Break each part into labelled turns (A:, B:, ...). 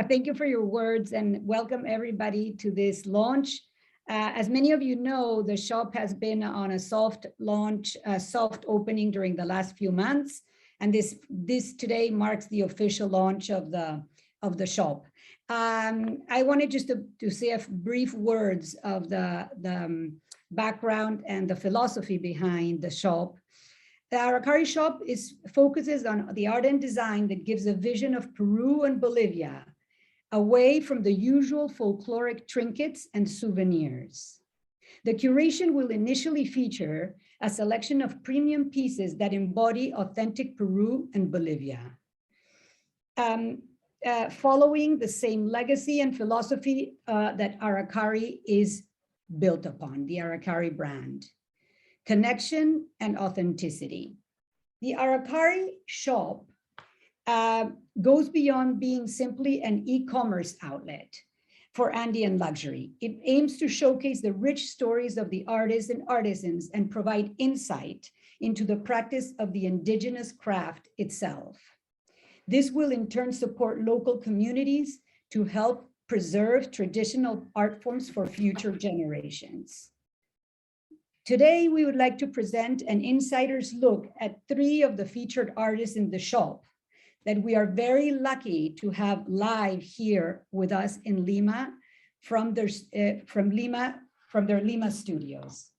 A: Thank you for your words and welcome everybody to this launch. As many of you know, the shop has been on a soft launch, soft opening during the last few months. And this today marks the official launch of the shop. I wanted just to say a brief words of the background and the philosophy behind the shop. The Aracari shop focuses on the art and design that gives a vision of Peru and Bolivia, away from the usual folkloric trinkets and souvenirs. The curation will initially feature a selection of premium pieces that embody authentic Peru and Bolivia. Following the same legacy and philosophy that Aracari is built upon, the Aracari brand. Connection and authenticity. The Aracari shop goes beyond being simply an e-commerce outlet for Andean luxury. It aims to showcase the rich stories of the artists and artisans and provide insight into the practice of the indigenous craft itself. This will in turn support local communities to help preserve traditional art forms for future generations. Today, we would like to present an insider's look at 3 of the featured artists in the shop that we are very lucky to have live here with us in Lima from their Lima studios.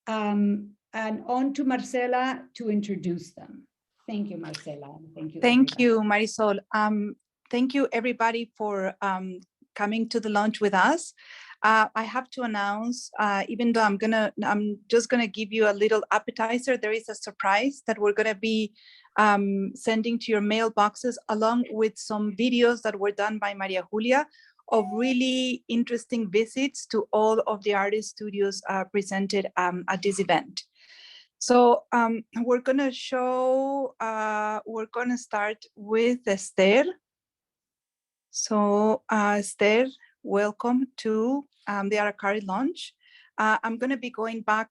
A: And on to Marcela to introduce them. Thank you, Marcela. Thank you.
B: Thank you, Marisol. Thank you, everybody, for coming to the launch with us. I have to announce, even though I'm just gonna give you a little appetizer, there is a surprise that we're gonna be sending to your mailboxes, along with some videos that were done by Maria Julia of really interesting visits to all of the artist studios presented at this event. So we're gonna start with Esther. So Esther, welcome to the Aracari launch. I'm going to be going back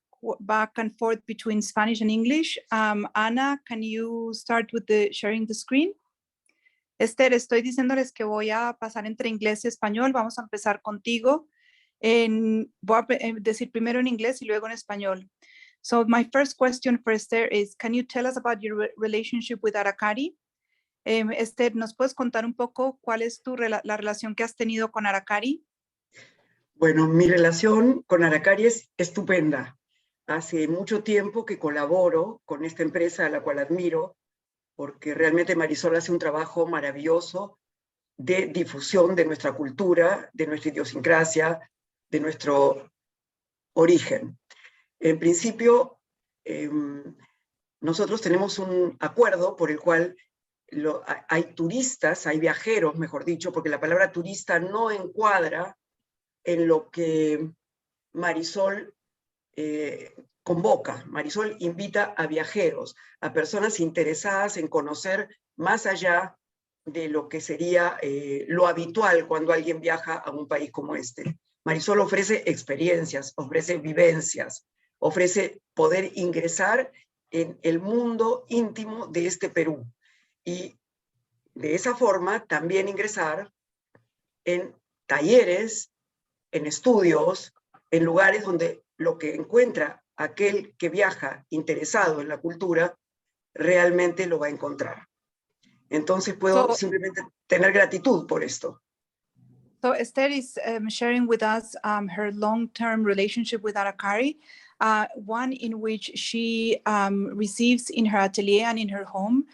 B: and forth between Spanish and English. Ana, can you start with sharing the screen? Esther, estoy diciéndoles que voy a pasar entre inglés y español. Vamos a empezar contigo. Voy a decir primero en inglés y luego en español. So my first question for Esther is, can you tell us about your relationship with Aracari? Esther, ¿nos puedes contar un poco cuál es la relación que has tenido con Aracari?
C: Bueno, mi relación con Aracari es estupenda. Hace mucho tiempo que colaboro con esta empresa a la cual admiro, porque realmente Marisol hace un trabajo maravilloso de difusión de nuestra cultura, de nuestra idiosincrasia, de nuestro origen. En principio, nosotros tenemos un acuerdo por el cual hay turistas, hay viajeros, mejor dicho, porque la palabra turista no encuadra en lo que Marisol convoca. Marisol invita a viajeros, a personas interesadas en conocer más allá de lo que sería lo habitual cuando alguien viaja a un país como este. Marisol ofrece experiencias, ofrece vivencias, ofrece poder ingresar en el mundo íntimo de este Perú. Y de esa forma también ingresar en talleres, en estudios, en lugares donde lo que encuentra aquel que viaja interesado en la cultura realmente lo va a encontrar. Entonces puedo simplemente tener gratitud por esto.
B: So Esther is sharing with us her long-term relationship with Aracari, one in which she receives in her atelier and in her home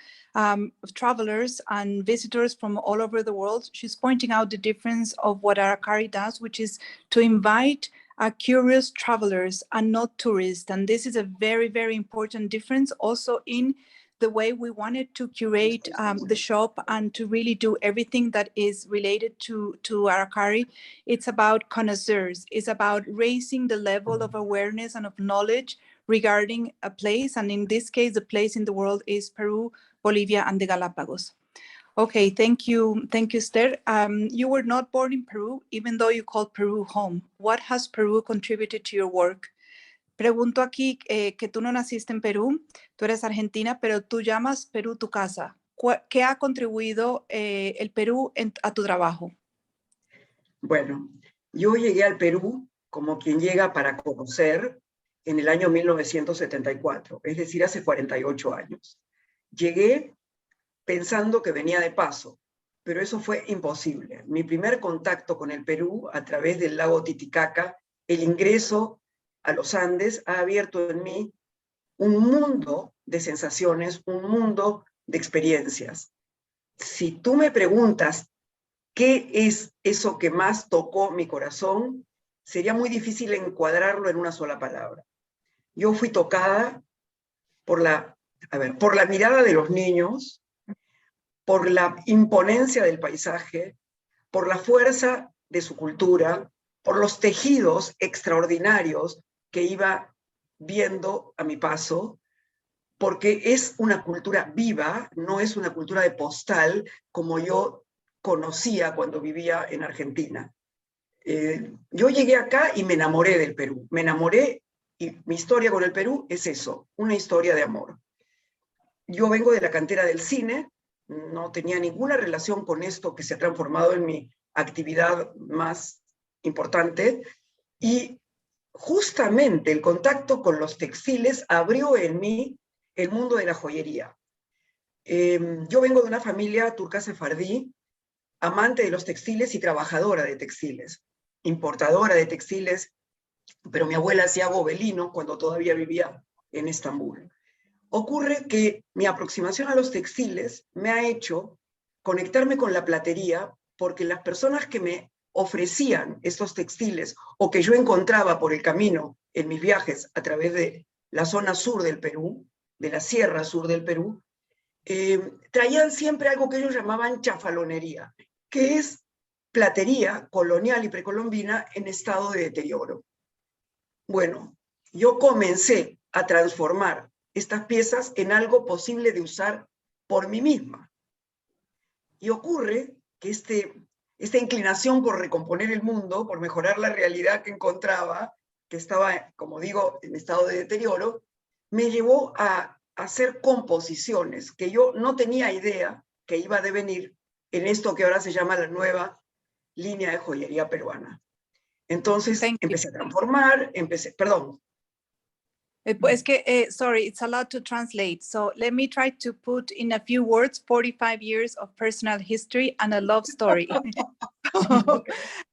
B: travelers and visitors from all over the world. She's pointing out the difference of what Aracari does, which is to invite curious travelers and not tourists. And this is a very, very important difference also in the way we wanted to curate the shop and to really do everything that is related to Aracari. It's about connoisseurs. It's about raising the level of awareness and of knowledge regarding a place. And in this case, the place in the world is Peru, Bolivia, and the Galapagos. Okay, thank you, Esther. You were not born in Peru, even though you call Peru home. What has Peru contributed to your work? Pregunto aquí que tú no naciste en Perú, tú eres argentina, pero tú llamas Perú tu casa. ¿qué ha contribuido el Perú a tu trabajo?
C: Bueno, yo llegué al Perú como quien llega para conocer en el año 1974, es decir, hace 48 años. Llegué pensando que venía de paso, pero eso fue imposible. Mi primer contacto con el Perú, a través del lago Titicaca, el ingreso a los Andes, ha abierto en mí un mundo de sensaciones, un mundo de experiencias. Si tú me preguntas qué es eso que más tocó mi corazón, sería muy difícil encuadrarlo en una sola palabra. Yo fui tocada por por la mirada de los niños, por la imponencia del paisaje, por la fuerza de su cultura, por los tejidos extraordinarios que iba viendo a mi paso, porque es una cultura viva, no es una cultura de postal como yo conocía cuando vivía en Argentina. Yo llegué acá y me enamoré del Perú, me enamoré, y mi historia con el Perú es eso, una historia de amor. Yo vengo de la cantera del cine, no tenía ninguna relación con esto que se ha transformado en mi actividad más importante, y justamente el contacto con los textiles abrió en mí el mundo de la joyería. Yo vengo de una familia turca sefardí, amante de los textiles y trabajadora de textiles, importadora de textiles, pero mi abuela hacía gobelino cuando todavía vivía en Estambul. Ocurre que mi aproximación a los textiles me ha hecho conectarme con la platería, porque las personas que me ofrecían estos textiles o que yo encontraba por el camino en mis viajes a través de la zona sur del Perú, de la sierra sur del Perú, traían siempre algo que ellos llamaban chafalonería, que es platería colonial y precolombina en estado de deterioro. Bueno, yo comencé a transformar estas piezas en algo posible de usar por mí misma. Y ocurre que esta inclinación por recomponer el mundo, por mejorar la realidad que encontraba, que estaba, como digo, en estado de deterioro, me llevó a hacer composiciones que yo no tenía idea que iba a devenir en esto que ahora se llama la nueva línea de joyería peruana. Entonces empecé a transformar, perdón.
B: Es que, sorry, it's a lot to translate. So let me try to put in a few words 45 years of personal history and a love story.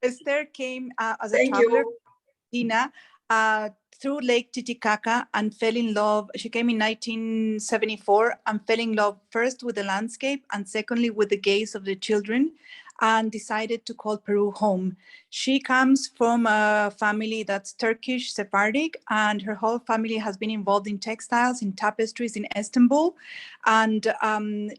B: Esther came as a traveler, Tina, through Lake Titicaca and fell in love. She came in 1974 and fell in love first with the landscape and secondly with the gaze of the children, and decided to call Peru home. She comes from a family that's Turkish Sephardic, and her whole family has been involved in textiles, in tapestries in Istanbul. And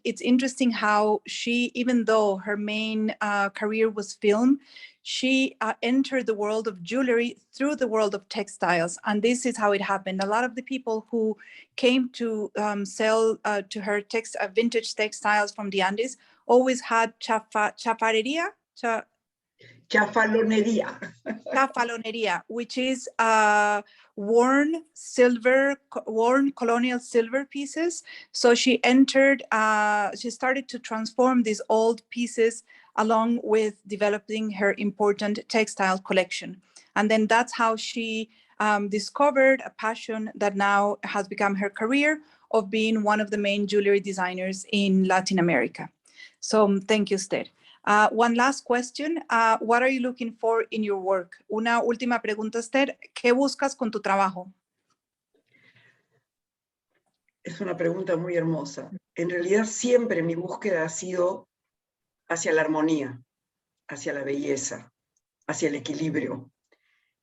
B: it's interesting how she, even though her main career was film, she entered the world of jewelry through the world of textiles. And this is how it happened. A lot of the people who came to sell to her vintage textiles from the Andes always had chafalonería, which is worn colonial silver pieces. So she started to transform these old pieces along with developing her important textile collection. And then that's how she discovered a passion that now has become her career of being one of the main jewelry designers in Latin America. So thank you, Esther. One last question. What are you looking for in your work? Una última pregunta, Esther. ¿Qué buscas con tu trabajo?
C: Es una pregunta muy hermosa. En realidad siempre mi búsqueda ha sido hacia la armonía, hacia la belleza, hacia el equilibrio.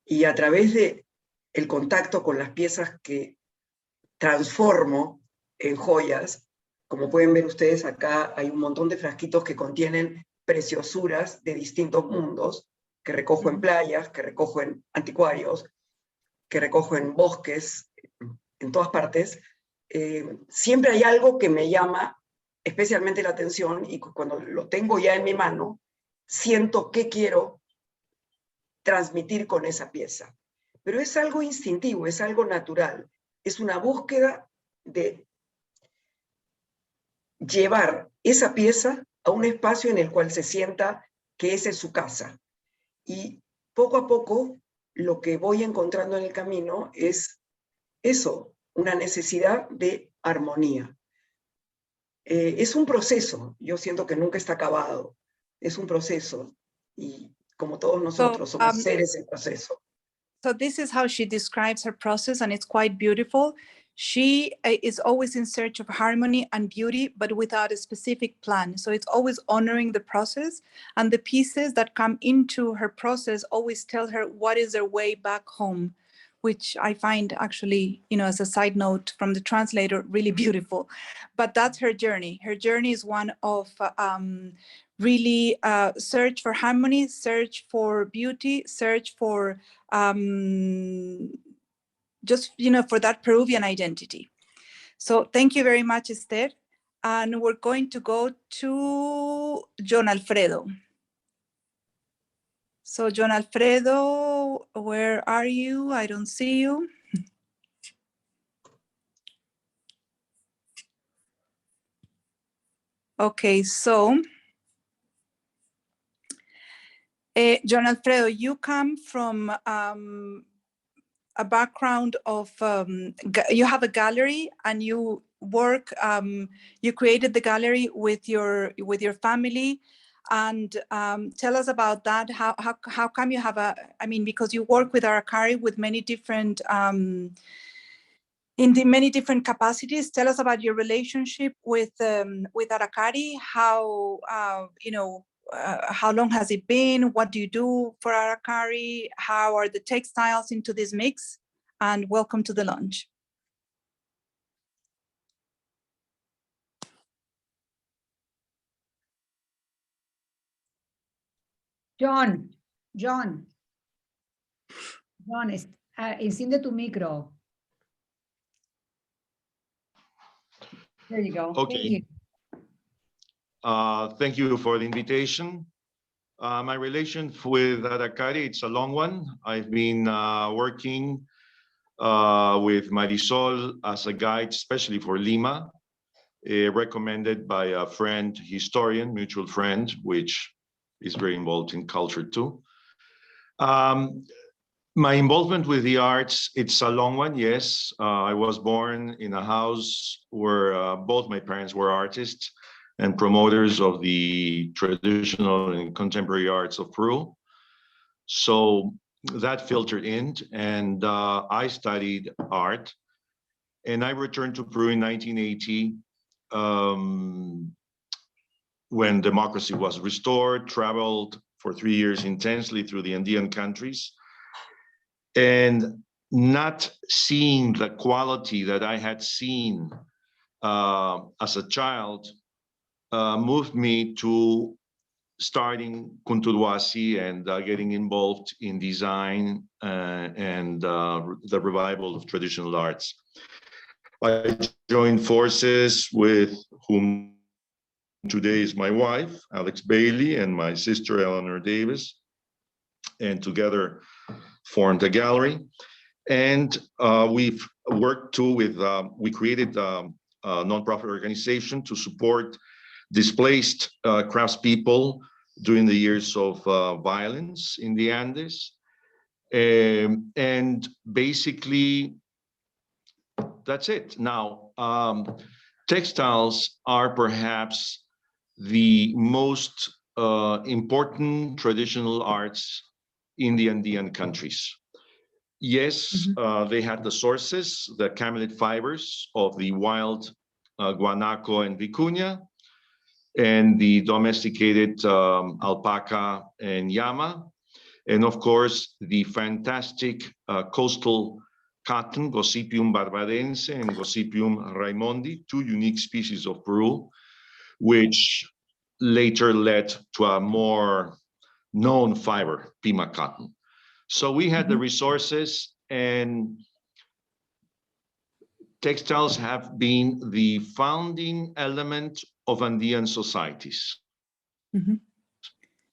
C: Y a través de el contacto con las piezas que transformo en joyas, como pueden ver ustedes acá, hay un montón de frasquitos que contienen preciosuras de distintos mundos, que recojo en playas, que recojo en anticuarios, que recojo en bosques, en todas partes. Siempre hay algo que me llama especialmente la atención, y cuando lo tengo ya en mi mano, siento qué quiero transmitir con esa pieza. Pero es algo instintivo, es algo natural, es una búsqueda de llevar esa pieza a un espacio en el cual se sienta que esa es su casa. Y poco a poco, lo que voy encontrando en el camino es eso, una necesidad de armonía. Es un proceso, yo siento que nunca está acabado, es un proceso, y como todos nosotros, somos seres en proceso.
B: So this is how she describes her process, and it's quite beautiful. She is always in search of harmony and beauty, but without a specific plan. So it's always honoring the process, and the pieces that come into her process always tell her what is their way back home, which I find actually, you know, as a side note from the translator, really beautiful. But that's her journey. Her journey is one of really search for harmony, search for beauty, search for just, you know, for that Peruvian identity. So thank you very much, Esther. And we're going to go to John Alfredo. So John Alfredo, where are you? I don't see you. Okay, so John Alfredo, you come from a background of, you have a gallery and you work, you created the gallery with your family, and tell us about that. How come you have a, I mean, because you work with Aracari with many different, in the many different capacities. Tell us about your relationship with Aracari, how, you know, how long has it been? What do you do for Aracari? How are the textiles into this mix? And welcome to the lunch.
A: John, enciende tu micro. There you go.
D: Okay.
A: Thank you.
D: Thank you for the invitation. My relation with Aracari, it's a long one. I've been working with Marisol as a guide, especially for Lima, recommended by a friend, historian, mutual friend, which is very involved in culture too. My involvement with the arts, it's a long one, yes. I was born in a house where both my parents were artists and promoters of the traditional and contemporary arts of Peru. So that filtered in, and I studied art. And I returned to Peru in 1980 when democracy was restored, traveled for 3 years intensely through the Andean countries. And not seeing the quality that I had seen as a child moved me to starting Kunturwasi and getting involved in design and the revival of traditional arts. I joined forces with whom today is my wife, Alex Bailey, and my sister, Eleanor Davis, and together formed a gallery. And we've worked too with, we created a nonprofit organization to support displaced craftspeople during the years of violence in the Andes. And basically, that's it. Now, textiles are perhaps the most important traditional arts in the Andean countries. Yes, they had the sources, the camelid fibers of the wild guanaco and vicuña, and the domesticated alpaca and llama, and of course, the fantastic coastal cotton, Gossypium barbadense and Gossypium raimondi, two unique species of Peru, which later led to a more known fiber, Pima cotton. So we had the resources, and textiles have been the founding element of Andean societies.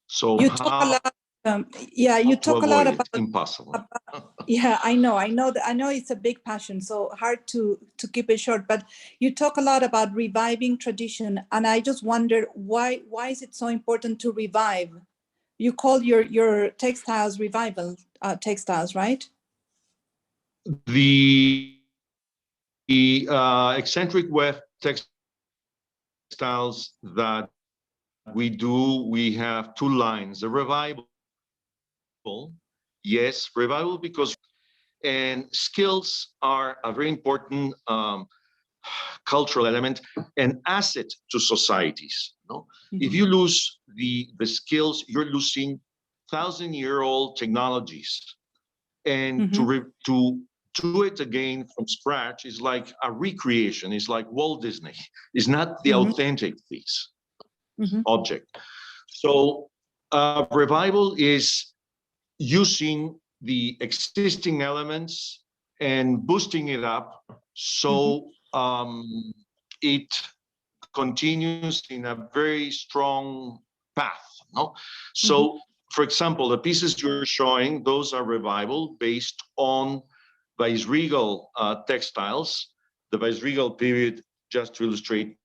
D: So
B: you talk a lot, yeah, you talk a lot about
D: impossible.
B: Yeah, I know it's a big passion, so hard to keep it short. But you talk a lot about reviving tradition, and I just wonder why is it so important to revive? You call your textiles revival textiles, right?
D: The eccentric weft textiles that we do, we have two lines. The revival, yes, revival, because and skills are a very important cultural element and asset to societies. No?
B: Mm-hmm.
D: If you lose the skills, you're losing 1,000-year-old technologies. And
B: Mm-hmm.
D: to do it again from scratch is like a recreation. It's like Walt Disney. It's not the
B: Mm-hmm.
D: authentic piece,
B: Mm-hmm.
D: object. So revival is using the existing elements and boosting it up so it continues in a very strong path. No? So, for example, the pieces you're showing, those are revival based on viceregal textiles. The viceregal period, just to illustrate,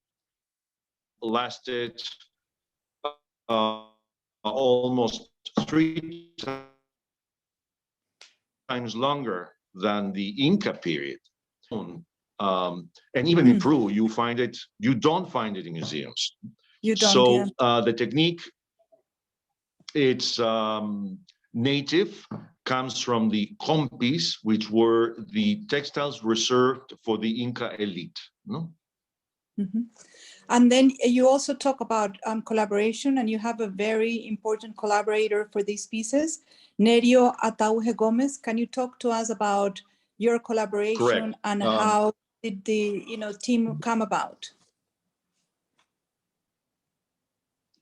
D: lasted almost 3 times longer than the Inca period. And even in Peru, you don't find it in museums.
B: You don't.
D: So
B: Yeah.
D: the technique, it's native, comes from the compis, which were the textiles reserved for the Inca elite. No?
B: Mm-hmm. And then you also talk about collaboration, and you have a very important collaborator for these pieces, Nerio Atauge Gomez. Can you talk to us about your collaboration?
D: Correct.
B: And how did the team come about?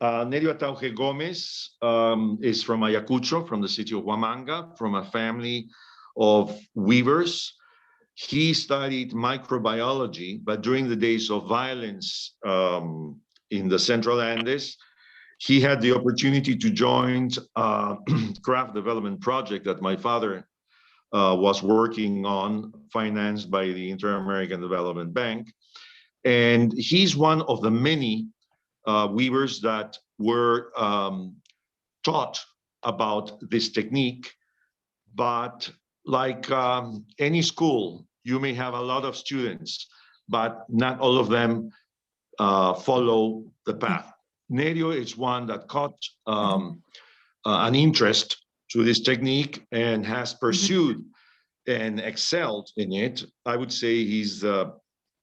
D: Nerio Atauge Gomez is from Ayacucho, from the city of Huamanga, from a family of weavers. He studied microbiology, but during the days of violence in the Central Andes, he had the opportunity to join a craft development project that my father was working on, financed by the Inter-American Development Bank. And he's one of the many weavers that were taught about this technique. But like any school, you may have a lot of students, but not all of them follow the path. Nerio is one that caught an interest to this technique and has pursued and excelled in it. I would say he's the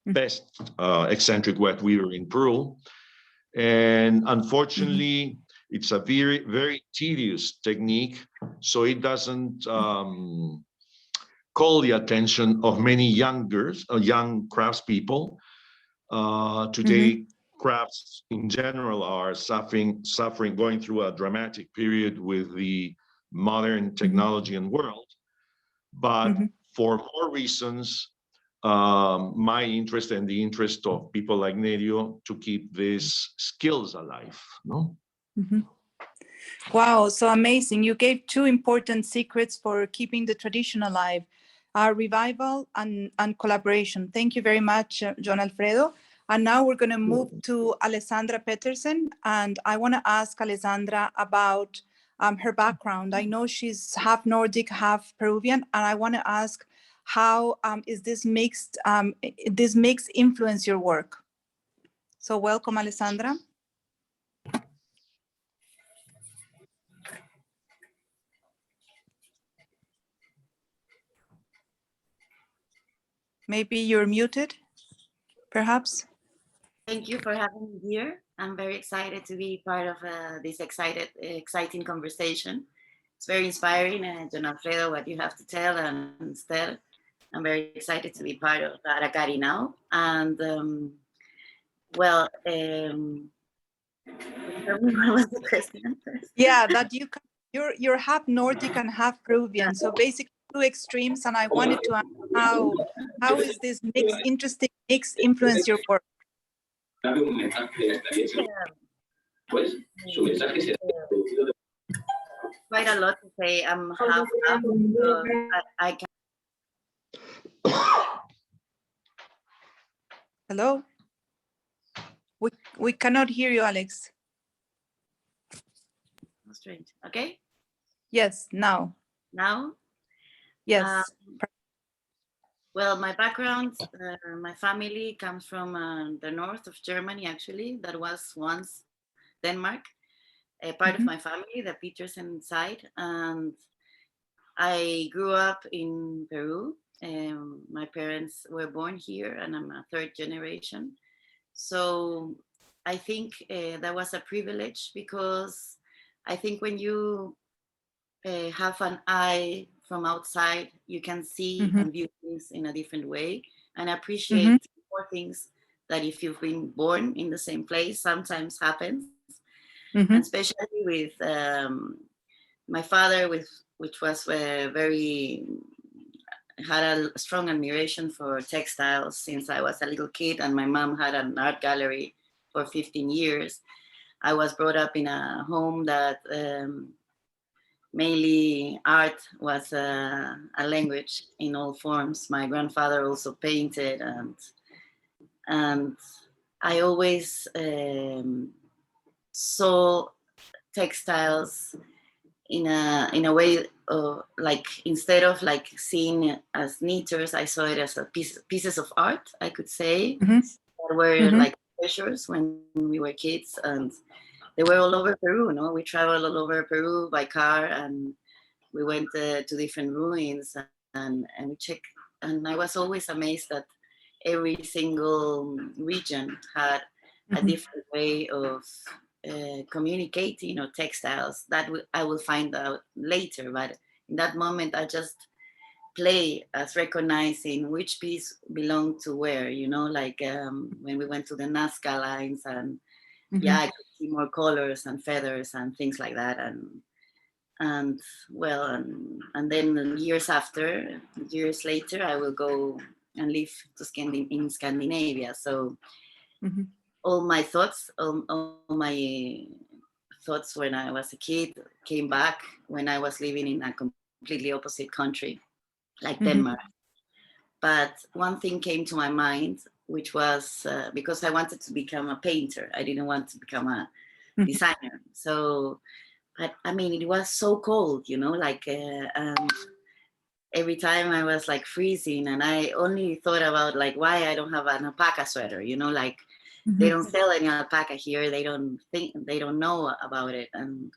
D: best eccentric weft weaver in Peru. And unfortunately, it's a very, very tedious technique, so it doesn't call the attention of many young craftspeople. Today, crafts in general are suffering, going through a dramatic period with the modern technology and world. But for more reasons, my interest and the interest of people like Nerio to keep these skills alive. No?
B: Wow, so amazing. You gave two important secrets for keeping the tradition alive, revival and collaboration. Thank you very much, John Alfredo. And now we're going to move to Alessandra Peterson. And I want to ask Alessandra about her background. I know she's half Nordic, half Peruvian. And I want to ask, how is this mix influence your work? So welcome, Alessandra. Maybe you're muted, perhaps.
E: Thank you for having me here. I'm very excited to be part of this exciting conversation. It's very inspiring, John Alfredo, what you have to tell, and Esther. I'm very excited to be part of Aracari now. And what was the question?
B: Yeah, that you're half Nordic and half Peruvian, so basically two extremes. And I wanted to ask how is this interesting mix influence your work?
E: quite a lot to say. I'm half, so I can.
B: Hello? We cannot hear you, Alex.
E: Strange. Okay,
B: Yes, now.
E: now.
B: Yes.
E: Well, my background, my family comes from the north of Germany, actually. That was once Denmark. A part of my family, the Petersen side. And I grew up in Peru. My parents were born here, and I'm a third generation. So I think that was a privilege, because I think when you have an eye from outside, you can see and view things in a different way, and appreciate more things that if you've been born in the same place sometimes happens. And especially with my father, which was had a strong admiration for textiles since I was a little kid, and my mom had an art gallery for 15 years. I was brought up in a home that mainly art was a language in all forms. My grandfather also painted, and I always saw textiles in a way of, like, instead of like seeing it as knitters, I saw it as pieces of art, I could say, that were like treasures when we were kids. And they were all over Peru. No, we traveled all over Peru by car, and we went to different ruins, and we checked. And I was always amazed that every single region had a different way of communicating or textiles. That I will find out later, but in that moment I just play as recognizing which piece belonged to where, you know, like when we went to the Nazca lines, and yeah, I could see more colors and feathers and things like that. And well, and then years later, I will go and live in Scandinavia. So all my thoughts when I was a kid came back when I was living in a completely opposite country, like Denmark. But one thing came to my mind, which was because I wanted to become a painter. I didn't want to become a designer. So, but I mean, it was so cold, you know, like every time I was like freezing, and I only thought about like why I don't have an alpaca sweater, you know, like they don't sell any alpaca here. They don't know about it. And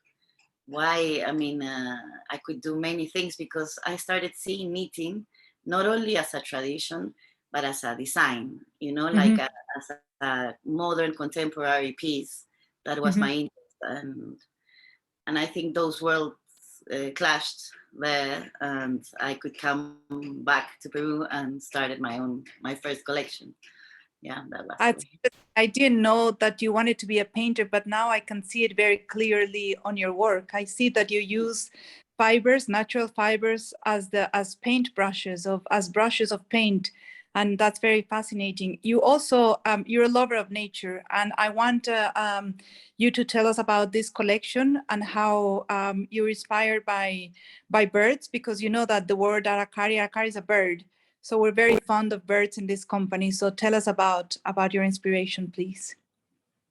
E: why, I mean, I could do many things, because I started seeing knitting not only as a tradition, but as a design, you know, like as a modern contemporary piece. That was my interest. And I think those worlds clashed there, and I could come back to Peru and started my first collection. Yeah, that was
B: I didn't know that you wanted to be a painter, but now I can see it very clearly on your work. I see that you use fibers, natural fibers, as paint brushes, as brushes of paint, and that's very fascinating. You also you're a lover of nature, and I want you to tell us about this collection and how you're inspired by birds, because you know that the word Aracari is a bird. So we're very fond of birds in this company. So tell us about your inspiration, please.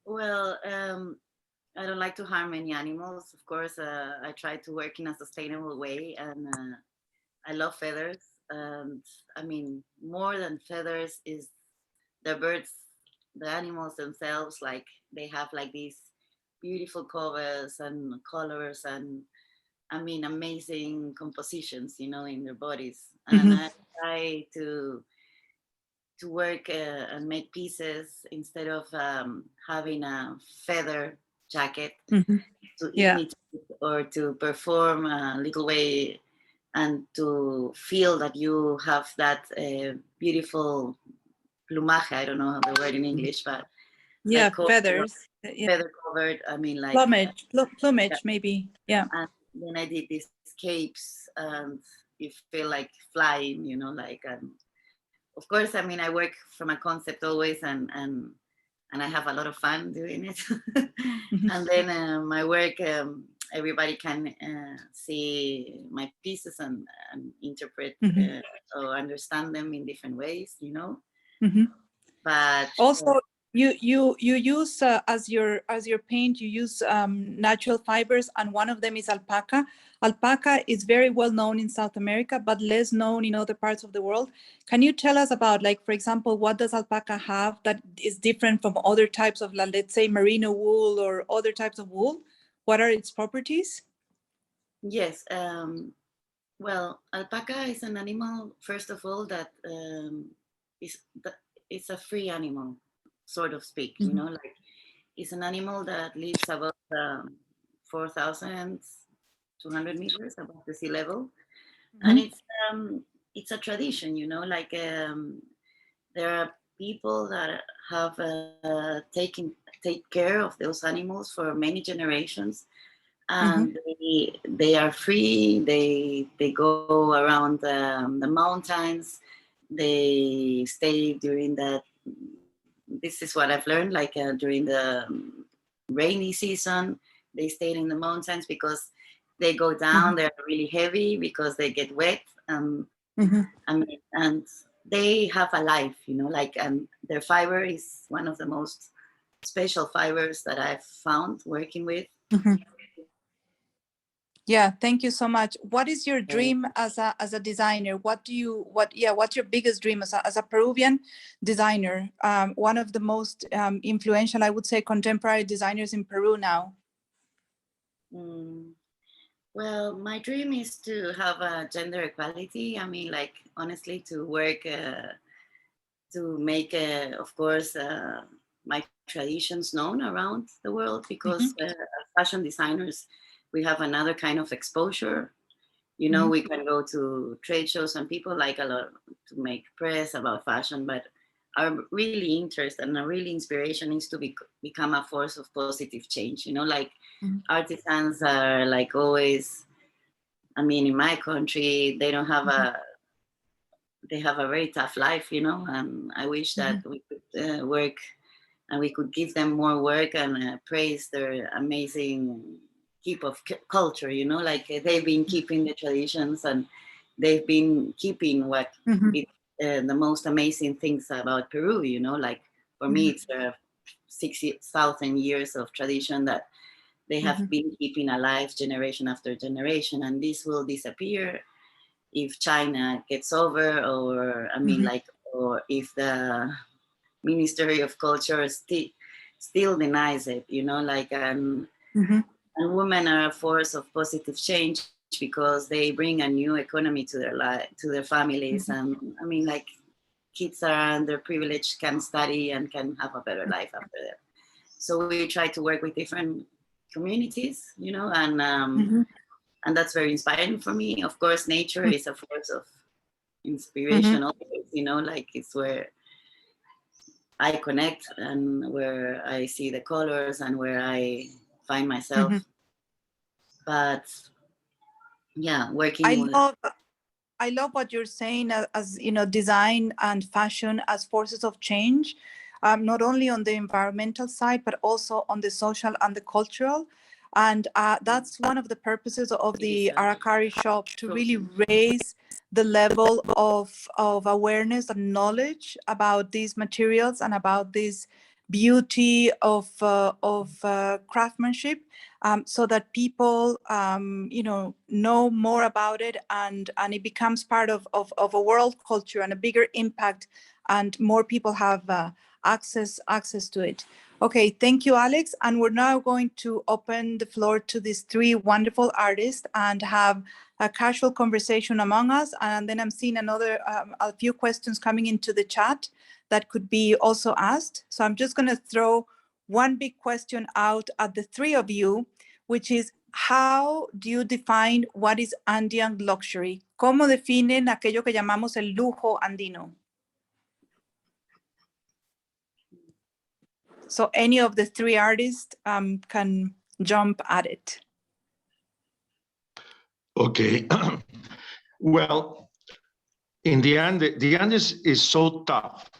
E: Well, I don't like to harm any animals. Of course, I try to work in a sustainable way, and I love feathers. And I mean, more than feathers is the birds, the animals themselves. Like they have like these beautiful covers and colors, and I mean, amazing compositions, you know, in their bodies. And I try to work and make pieces instead of having a feather jacket to imitate or to perform a little way, and to feel that you have that beautiful plumage. I don't know the word in English, but
B: yeah,
E: like
B: feathers,
E: feather covered. I mean, like
B: plumage, maybe. Yeah.
E: And then I did these capes, and you feel like flying, you know, like. Of course, I mean, I work from a concept always, and I have a lot of fun doing it. And then my work everybody can see my pieces and interpret or understand them in different ways, you know. But
B: also you use as your paint, you use natural fibers, and one of them is alpaca. Alpaca is very well known in South America, but less known in other parts of the world. Can you tell us about, like, for example, what does alpaca have that is different from other types of, let's say, merino wool or other types of wool? What are its properties?
E: Yes, well, alpaca is an animal, first of all, that it's a free animal, sort of speak, you know, like it's an animal that lives above 4,200 meters above the sea level. And it's a tradition, you know, like there are people that have take care of those animals for many generations. And they are free. They go around the mountains. They stay during that. This is what I've learned. Like during the rainy season, they stay in the mountains because they go down. They're really heavy because they get wet. And they have a life, you know. Like their fiber is one of the most special fibers that I've found working with.
B: Yeah, thank you so much. What is your dream as a designer? What's your biggest dream as a Peruvian designer? One of the most influential, I would say, contemporary designers in Peru now.
E: Well, my dream is to have a gender equality. I mean, like, honestly, to work to make, of course, my traditions known around the world, because as fashion designers, we have another kind of exposure. You know, we can go to trade shows and people like a lot to make press about fashion, but our really interest and our really inspiration is to become a force of positive change. You know, like artisans are like always, I mean, in my country, they don't have they have a very tough life, you know, and I wish that we could work and we could give them more work and praise their amazing keep of culture, you know, like they've been keeping the traditions and they've been keeping what the most amazing things about Peru, you know, like for me, it's 6,000 years of tradition that they have been keeping alive generation after generation, and this will disappear if China gets over, or I mean, like, or if the Ministry of Culture still denies it, you know, like, and women are a force of positive change because they bring a new economy to their life, to their families, and I mean, like, kids are underprivileged, can study and can have a better life after that. So we try to work with different communities, you know, and that's very inspiring for me. Of course, nature is a force of inspiration always, you know, like it's where I connect and where I see the colors and where I find myself. But yeah, working
B: I love what you're saying, as you know, design and fashion as forces of change, not only on the environmental side, but also on the social and the cultural. And that's one of the purposes of the Aracari shop, to really raise the level of awareness and knowledge about these materials and about this beauty of craftsmanship, so that people, you know more about it, and it becomes part of a world culture and a bigger impact, and more people have access to it. Okay, thank you, Alex. And we're now going to open the floor to these three wonderful artists and have a casual conversation among us. And then I'm seeing a few questions coming into the chat that could be also asked. So I'm just going to throw one big question out at the three of you, which is, how do you define what is Andean luxury? ¿Cómo definen aquello que llamamos el lujo andino? So any of the three artists can jump at it.
D: Okay. Well, in the Andes is so tough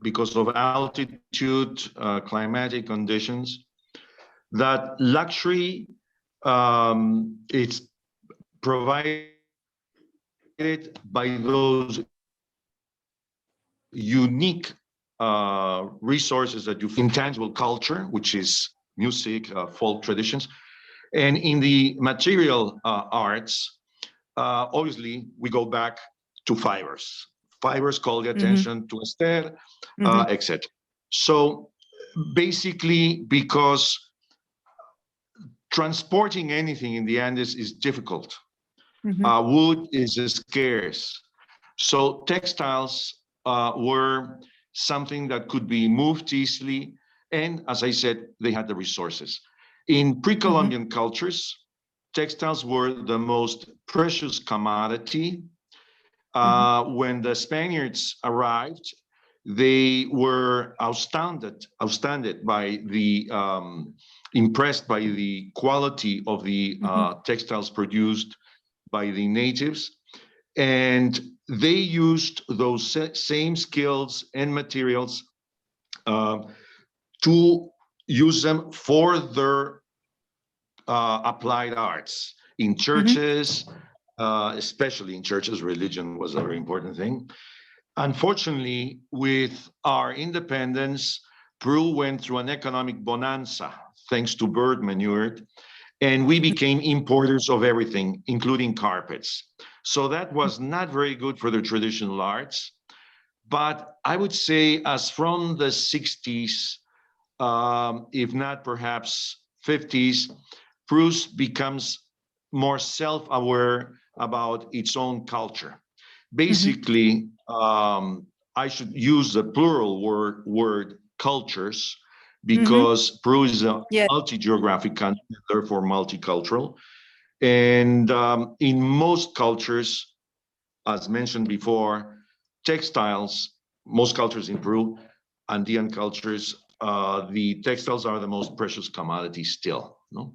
D: because of altitude, climatic conditions, that luxury It's provided by those unique resources that you find intangible culture, which is music, folk traditions. And in the material arts, obviously, we go back to fibers. Fibers call the attention to Esther, etc. So basically, because transporting anything in the Andes is difficult, wood is scarce. So textiles were something that could be moved easily. And as I said, they had the resources. In pre-Columbian cultures, textiles were the most precious commodity. When the Spaniards arrived, they were astounded by the, impressed by the quality of the textiles produced by the natives. And they used those same skills and materials to use them for their applied arts in churches, especially in churches. Religion was a very important thing. Unfortunately, with our independence, Peru went through an economic bonanza thanks to bird manure, and we became importers of everything, including carpets. So that was not very good for the traditional arts. But I would say as from the 60s, if not perhaps 50s, Peru becomes more self-aware about its own culture. Basically, I should use the plural word cultures, because Peru is a multi-geographic country, therefore multicultural. And in most cultures, as mentioned before, textiles, most cultures in Peru, Andean cultures, the textiles are the most precious commodity still, no?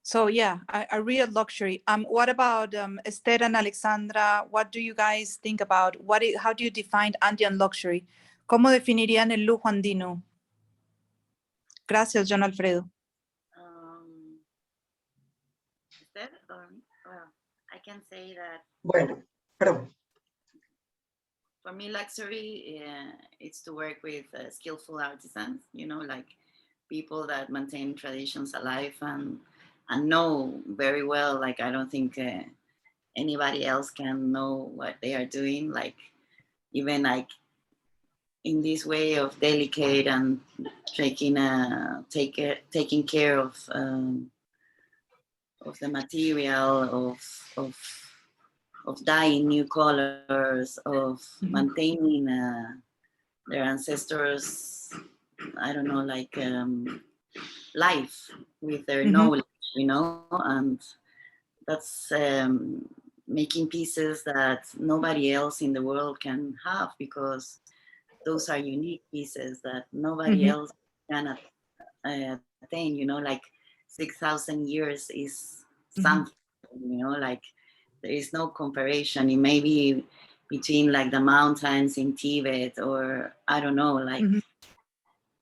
B: So yeah, a real luxury. What about Esther and Alexandra? What do you guys think about how do you define Andean luxury? ¿Cómo definirían el lujo andino? Gracias, John Alfredo.
E: Esther, I can say that.
C: Bueno, perdón.
E: For me, luxury it's to work with skillful artisans, you know, like people that maintain traditions alive and know very well, like I don't think anybody else can know what they are doing, like even like in this way of delicate and taking care of the material, of dyeing new colors, of maintaining their ancestors, I don't know, like life with their knowledge, you know, and that's making pieces that nobody else in the world can have, because those are unique pieces that nobody else can attain, you know, like 6,000 years is something, you know, like there is no comparison. It may be between like the mountains in Tibet or I don't know, like,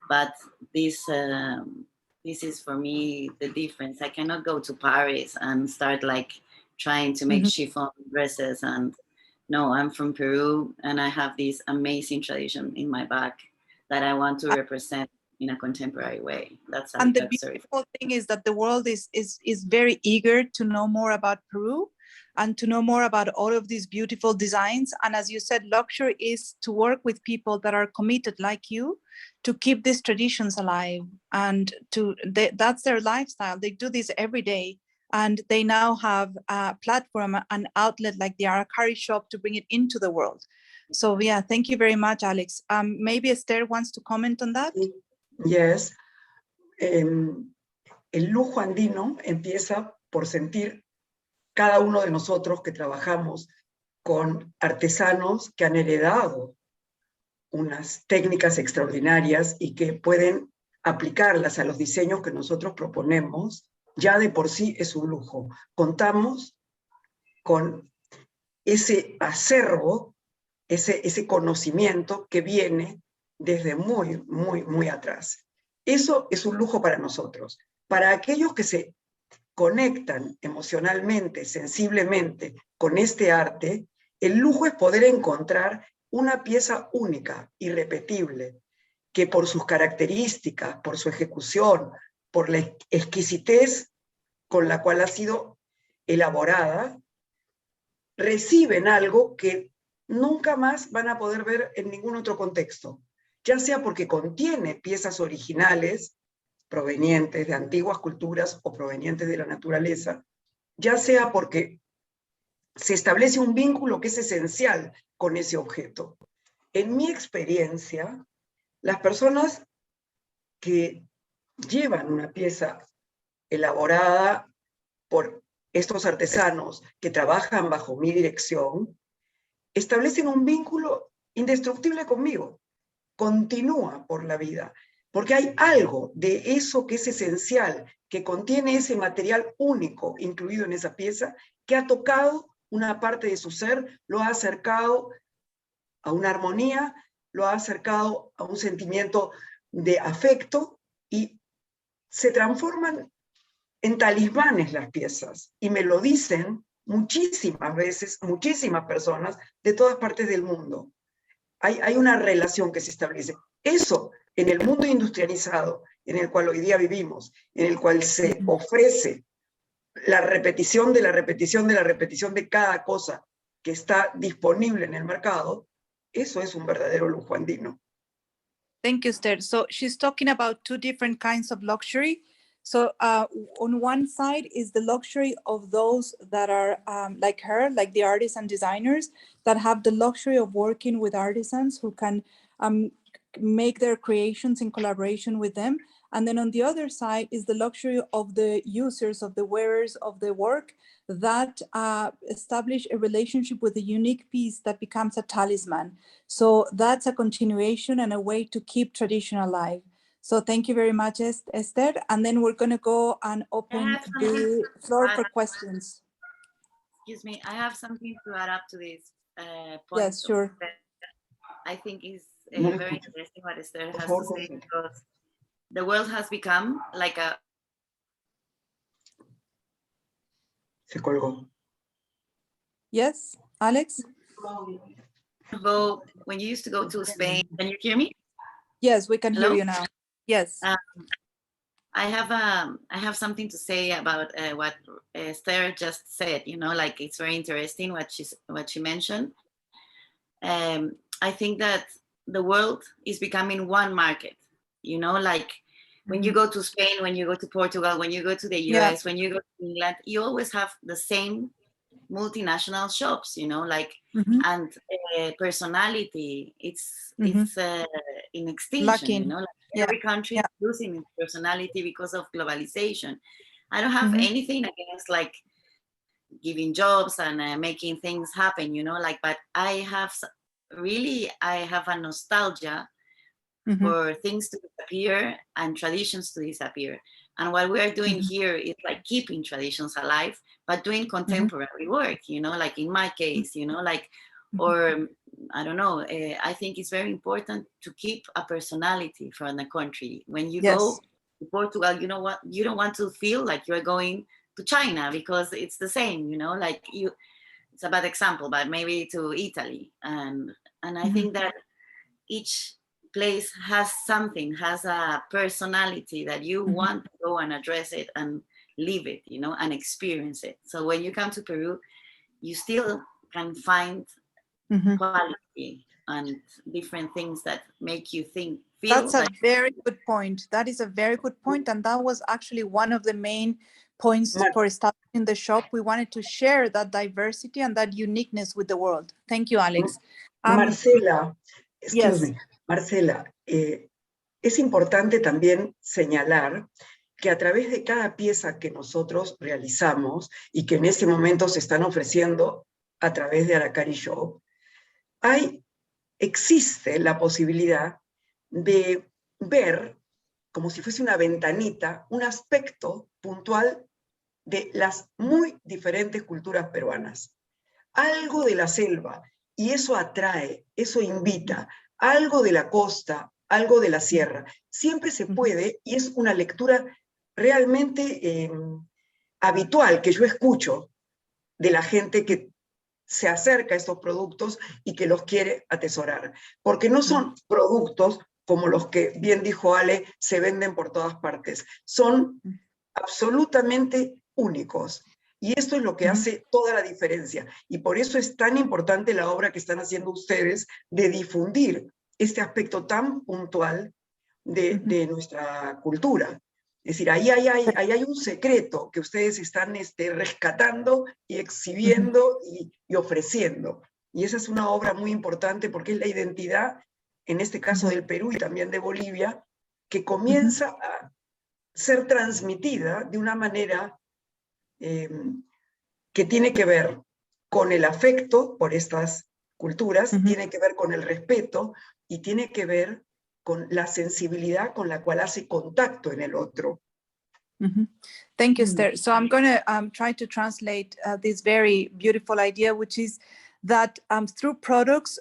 E: but this is for me the difference. I cannot go to Paris and start like trying to make chiffon dresses. And no, I'm from Peru and I have this amazing tradition in my back that I want to represent in a contemporary way. That's
B: and the beautiful thing is that the world is very eager to know more about Peru and to know more about all of these beautiful designs. And as you said, luxury is to work with people that are committed like you to keep these traditions alive, and that's their lifestyle. They do this every day, and they now have a platform, an outlet like the Aracari shop to bring it into the world. So yeah, thank you very much, Alex. Maybe Esther wants to comment on that.
C: Yes. El lujo andino empieza por sentir cada uno de nosotros que trabajamos con artesanos que han heredado unas técnicas extraordinarias y que pueden aplicarlas a los diseños que nosotros proponemos. Ya de por sí es un lujo. Contamos con ese acervo, ese conocimiento que viene desde muy, muy, muy atrás. Eso es un lujo para nosotros. Para aquellos que se conectan emocionalmente, sensiblemente con este arte, el lujo es poder encontrar una pieza única, irrepetible, que por sus características, por su ejecución, por la exquisitez con la cual ha sido elaborada, reciben algo que nunca más van a poder ver en ningún otro contexto, ya sea porque contiene piezas originales provenientes de antiguas culturas o provenientes de la naturaleza, ya sea porque se establece un vínculo que es esencial con ese objeto. En mi experiencia, las personas que llevan una pieza elaborada por estos artesanos que trabajan bajo mi dirección, establecen un vínculo indestructible conmigo, continúa por la vida, porque hay algo de eso que es esencial, que contiene ese material único incluido en esa pieza, que ha tocado una parte de su ser, lo ha acercado a una armonía, lo ha acercado a un sentimiento de afecto y se transforman en talismanes las piezas. Y me lo dicen muchísimas veces, muchísimas personas de todas partes del mundo. Hay una relación que se establece. Eso, en el mundo industrializado, en el cual hoy día vivimos, en el cual se ofrece la repetición de la repetición de la repetición de cada cosa que está disponible en el mercado, eso es un verdadero lujo andino.
B: Thank you, Esther. So she's talking about two different kinds of luxury. So on one side is the luxury of those that are like her, like the artists and designers that have the luxury of working with artisans who can make their creations in collaboration with them. And then on the other side is the luxury of the users, of the wearers of the work that establish a relationship with a unique piece that becomes a talisman. So that's a continuation and a way to keep tradition alive. So thank you very much, Esther. And then we're going to go and open the floor for questions.
E: Excuse me, I have something to add up to this point.
B: Yes, sure.
E: I think is very interesting what Esther has to say, because the world has become like a...
C: Se colgó.
B: Yes, Alex?
E: When you used to go to Spain, can you hear me?
B: Yes, we can
E: Hello?
B: hear you now. Yes.
E: I have something to say about what Esther just said. You know, like it's very interesting what she mentioned. I think that the world is becoming one market. You know, like when you go to Spain, when you go to Portugal, when you go to the US, when you go to England, you always have the same multinational shops. You know, like and personality. It's in extinction.
B: Lacking.
E: You know, like every country is losing its personality because of globalization. I don't have anything against like giving jobs and making things happen, you know, like, but I have a nostalgia for things to disappear and traditions to disappear. And what we are doing here is like keeping traditions alive, but doing contemporary work, you know, like in my case, you know, like, or I don't know, I think it's very important to keep a personality from the country. When you go to Portugal, you know what, you don't want to feel like you're going to China because it's the same, you know, like it's a bad example, but maybe to Italy. And I think that each place has a personality that you want to go and address it and live it, you know, and experience it. So when you come to Peru, you still can find quality and different things that make you feel.
B: That's a very good point. That is a very good point. And that was actually one of the main points for establishing the shop. We wanted to share that diversity and that uniqueness with the world. Thank you, Alex.
C: Marcela, excuse me. Marcela, es importante también señalar que a través de cada pieza que nosotros realizamos y que en ese momento se están ofreciendo a través de Aracari Shop, existe la posibilidad de ver, como si fuese una ventanita, un aspecto puntual de las muy diferentes culturas peruanas. Algo de la selva, y eso atrae, eso invita, algo de la costa, algo de la sierra. Siempre se puede, y es una lectura realmente habitual que yo escucho de la gente que se acerca a estos productos y que los quiere atesorar, porque no son productos como los que, bien dijo Ale, se venden por todas partes. Son absolutamente únicos. Y esto es lo que hace toda la diferencia. Y por eso es tan importante la obra que están haciendo ustedes de difundir este aspecto tan puntual de nuestra cultura. Es decir, ahí hay un secreto que ustedes están rescatando y exhibiendo y ofreciendo. Y esa es una obra muy importante porque es la identidad, en este caso del Perú y también de Bolivia, que comienza a ser transmitida de una manera que tiene que ver con el afecto por estas culturas, tiene que ver con el respeto y tiene que ver con la sensibilidad con la cual hace contacto en el otro.
B: Thank you, Esther. So I'm going to try to translate this very beautiful idea, which is that through products,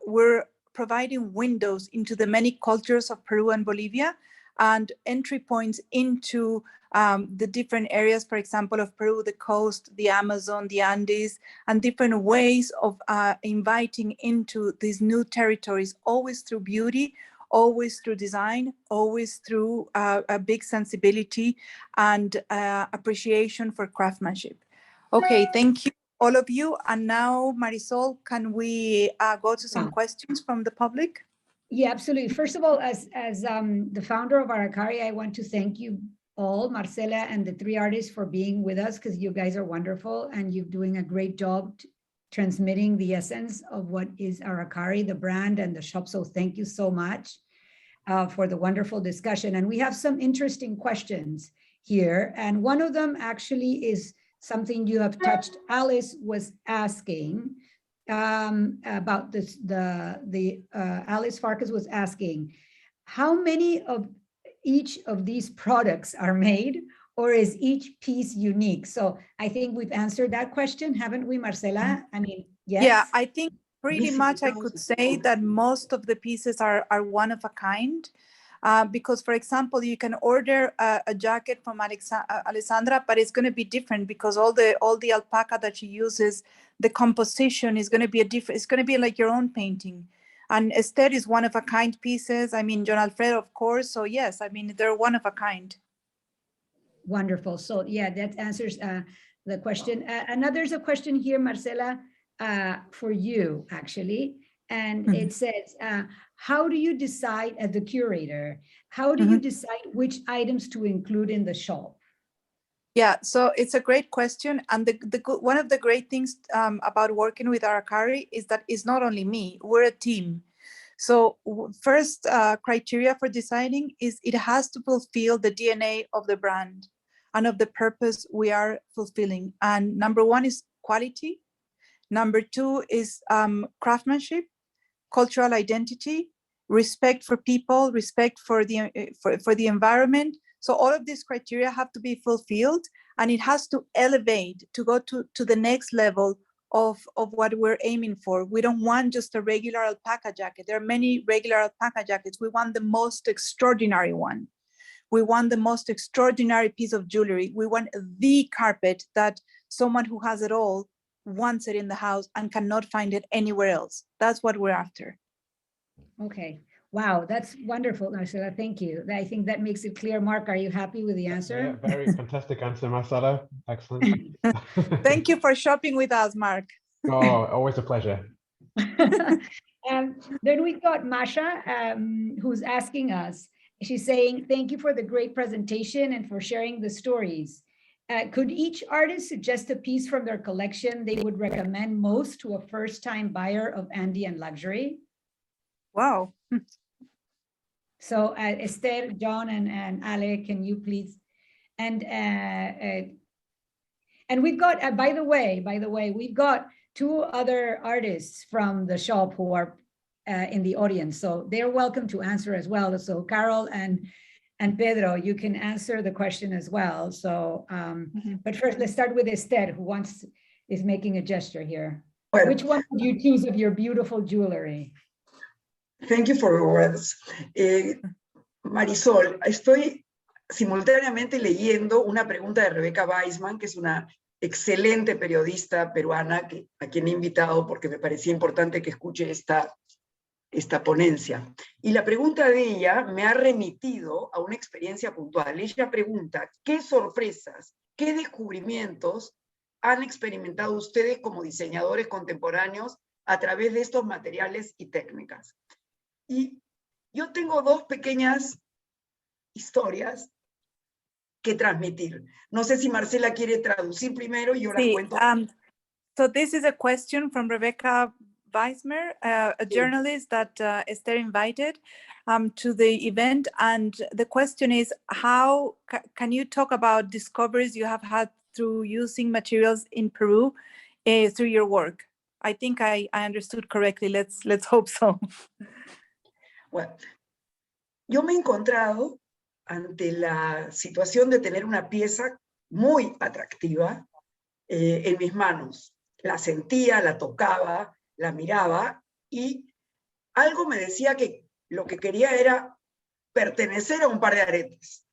B: we're providing windows into the many cultures of Peru and Bolivia and entry points into the different areas, for example, of Peru, the coast, the Amazon, the Andes, and different ways of inviting into these new territories, always through beauty, always through design, always through a big sensibility and appreciation for craftsmanship. Okay, thank you, all of you. And now, Marisol, can we go to some questions from the public?
A: Yeah, absolutely. First of all, as the founder of Aracari, I want to thank you all, Marcela and the three artists, for being with us, because you guys are wonderful and you're doing a great job transmitting the essence of what is Aracari, the brand and the shop. So thank you so much for the wonderful discussion. And we have some interesting questions here. And one of them actually is something you have touched. Alice was asking about this, Alice Farkas was asking, how many of each of these products are made, or is each piece unique? So I think we've answered that question, haven't we, Marcela? I mean, yes.
B: Yeah, I think pretty much I could say that most of the pieces are one of a kind. Because, for example, you can order a jacket from Alessandra, but it's going to be different because all the alpaca that she uses, the composition is going to be different. It's going to be like your own painting. And Esther is one of a kind pieces. I mean, John Alfredo, of course. So yes, I mean, they're one of a kind.
A: Wonderful. So yeah, that answers the question. There's a question here, Marcela, for you actually. And it says, how do you decide as the curator, how do you decide which items to include in the shop?
B: Yeah, so it's a great question. And one of the great things about working with Aracari is that it's not only me, we're a team. So first criteria for deciding is it has to fulfill the DNA of the brand and of the purpose we are fulfilling. And number one is quality. Number two is craftsmanship, cultural identity, respect for people, respect for the environment. So all of these criteria have to be fulfilled, and it has to elevate to go to the next level of what we're aiming for. We don't want just a regular alpaca jacket. There are many regular alpaca jackets. We want the most extraordinary one. We want the most extraordinary piece of jewelry. We want the carpet that someone who has it all wants it in the house and cannot find it anywhere else. That's what we're after.
A: Okay. Wow, that's wonderful, Marcela. Thank you. I think that makes it clear. Mark, are you happy with the answer?
F: Yeah, very fantastic answer, Marcela. Excellent.
B: Thank you for shopping with us, Mark.
F: Oh, always a pleasure.
A: Then we got Masha, who's asking us. She's saying, thank you for the great presentation and for sharing the stories. Could each artist suggest a piece from their collection they would recommend most to a first-time buyer of Andean luxury?
B: Wow.
A: So Esther, John, and Ale, can you please? And we've got, by the way, we've got two other artists from the shop who are in the audience, so they're welcome to answer as well. So Carol and Pedro, you can answer the question as well. So, but first, let's start with Esther, who is making a gesture here. Well, which one would you choose of your beautiful jewelry?
C: Thank you for your words. Marisol, estoy simultáneamente leyendo una pregunta de Rebeca Weisman, que es una excelente periodista peruana a quien he invitado porque me parecía importante que escuche esta ponencia. Y la pregunta de ella me ha remitido a una experiencia puntual. Ella pregunta, ¿qué sorpresas, qué descubrimientos han experimentado ustedes como diseñadores contemporáneos a través de estos materiales y técnicas? Y yo tengo dos pequeñas historias que transmitir. No sé si Marcela quiere traducir primero y yo las
B: Sí,
C: cuento.
B: so this is a question from Rebecca Weismer, a journalist that Esther invited to the event. And the question is, how can you talk about discoveries you have had through using materials in Peru through your work? I think I understood correctly. Let's hope so.
C: Bueno, yo me he encontrado ante la situación de tener una pieza muy atractiva en mis manos. La sentía, la tocaba, la miraba y algo me decía que lo que quería era pertenecer a un par de aretes.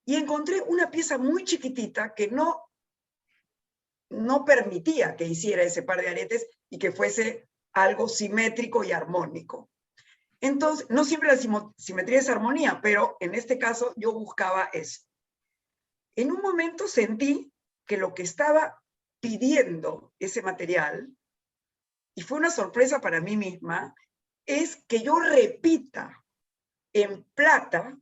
C: Y encontré una pieza muy chiquitita que no permitía que hiciera ese par de aretes y que fuese algo simétrico y armónico. Entonces, no siempre la simetría es armonía, pero en este caso yo buscaba eso. En un momento sentí que lo que estaba pidiendo ese material, y fue una sorpresa para mí misma, es que yo repita en plata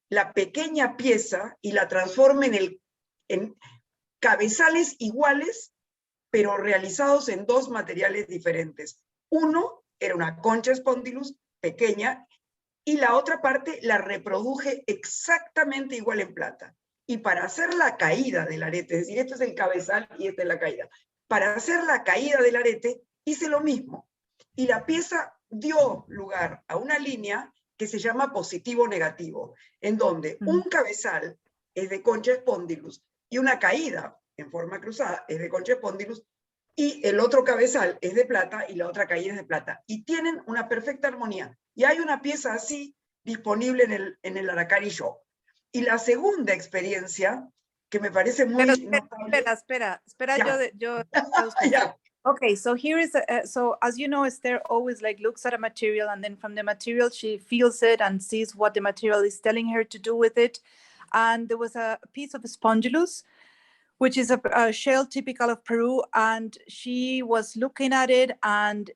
C: la pequeña pieza y la transforme en cabezales iguales, pero realizados en dos materiales diferentes. Uno era una concha spondylus pequeña, y la otra parte la reproduje exactamente igual en plata. Y para hacer la caída del arete, es decir, esto es el cabezal y esta es la caída, para hacer la caída del arete hice lo mismo. Y la pieza dio lugar a una línea que se llama positivo-negativo, en donde un cabezal es de concha spondylus y una caída en forma cruzada es de concha spondylus, y el otro cabezal es de plata y la otra caída es de plata. Y tienen una perfecta armonía. Y hay una pieza así disponible en el Aracari Shop. Y la segunda experiencia, que me parece muy notable...
B: Espera,
C: Ya.
B: yo
C: Ya.
B: Okay, so here is, so as you know, Esther always like looks at a material, and then from the material, she feels it and sees what the material is telling her to do with it. And there was a piece of spondylus, which is a shell typical of Peru. And she was looking at it and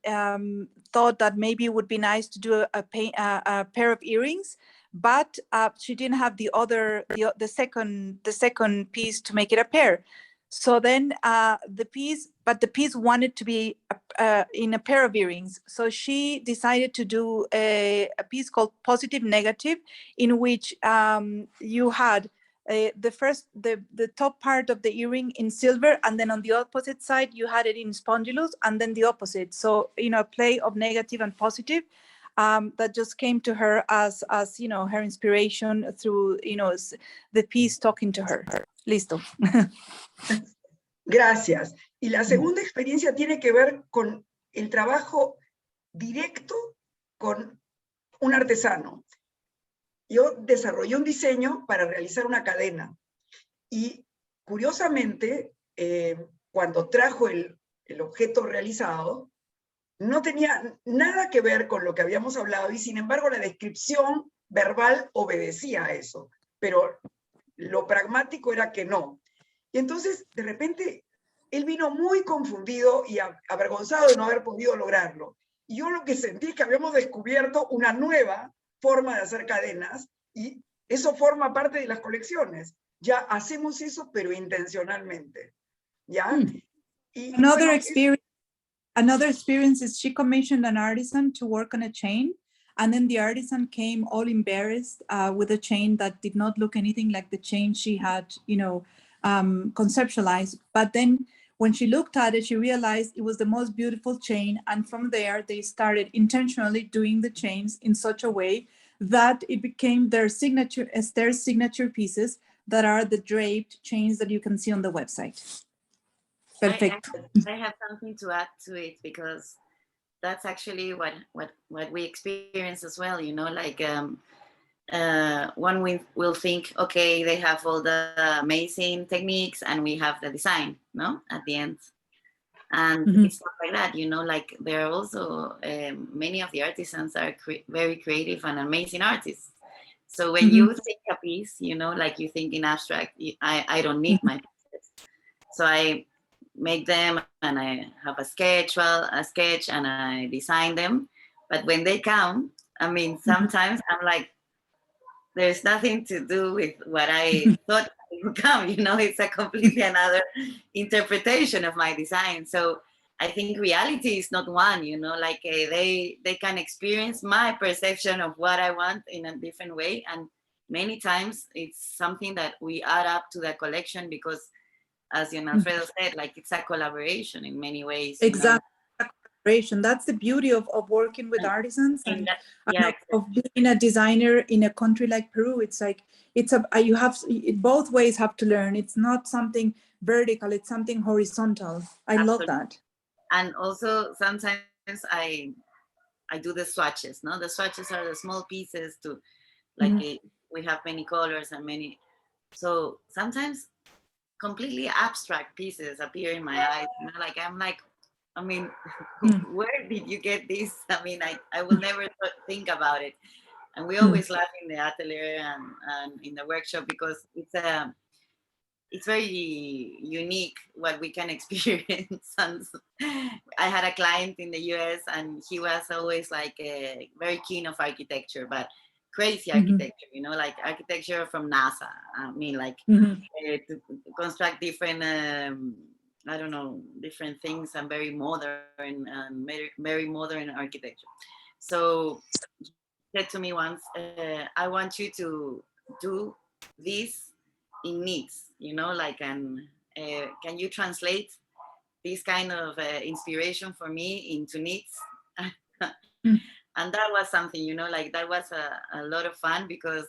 B: thought that maybe it would be nice to do a pair of earrings, but she didn't have the second piece to make it a pair. So then the piece wanted to be in a pair of earrings. So she decided to do a piece called Positive Negative, in which you had the top part of the earring in silver, and then on the opposite side you had it in spondylus, and then the opposite. So, you know, a play of negative and positive that just came to her as you know, her inspiration through, you know, the piece talking to her. Listo.
C: Gracias. Y la segunda experiencia tiene que ver con el trabajo directo con un artesano. Yo desarrollé un diseño para realizar una cadena y curiosamente cuando trajo el objeto realizado no tenía nada que ver con lo que habíamos hablado, y sin embargo la descripción verbal obedecía a eso, pero lo pragmático era que no. Y entonces de repente él vino muy confundido y avergonzado de no haber podido lograrlo. Y yo lo que sentí es que habíamos descubierto una nueva forma de hacer cadenas, y eso forma parte de las colecciones. Ya hacemos eso, pero intencionalmente. ¿Ya? Y,
B: Another experience is she commissioned an artisan to work on a chain, and then the artisan came all embarrassed with a chain that did not look anything like the chain she had, you know, conceptualized. But then when she looked at it, she realized it was the most beautiful chain. And from there, they started intentionally doing the chains in such a way that it became their signature pieces that are the draped chains that you can see on the website. Perfect.
E: I have something to add to it, because that's actually what we experience as well, you know, like one will think, okay, they have all the amazing techniques and we have the design, no, at the end. And it's not like that, you know, like there are also many of the artisans are very creative and amazing artists. So when you think a piece, you know, like you think in abstract, I don't need my pieces. So I make them and I have a sketch and I design them. But when they come, I mean, sometimes I'm like, there's nothing to do with what I thought would come, you know, it's a completely another interpretation of my design. So I think reality is not one, you know, like they can experience my perception of what I want in a different way. And many times it's something that we add up to the collection because, as Alfredo said, like it's a collaboration in many ways.
B: Exactly. That's the beauty of working with artisans and of being a designer in a country like Peru. It's like you have both ways have to learn. It's not something vertical, it's something horizontal. I love that.
E: And also sometimes I do the swatches. No, the swatches are the small pieces to like we have many colors and many, so sometimes completely abstract pieces appear in my eyes, you know, like I'm like, I mean, where did you get this? I mean, I will never think about it. And we always laugh in the atelier and in the workshop because it's very unique what we can experience. And I had a client in the US and he was always like very keen of architecture, but crazy architecture, you know, like architecture from NASA. I mean, like to construct different I don't know, different things and very modern and very modern architecture. So he said to me once, I want you to do this in needs, you know, like, and can you translate this kind of inspiration for me into needs? And that was something, you know, like that was a lot of fun because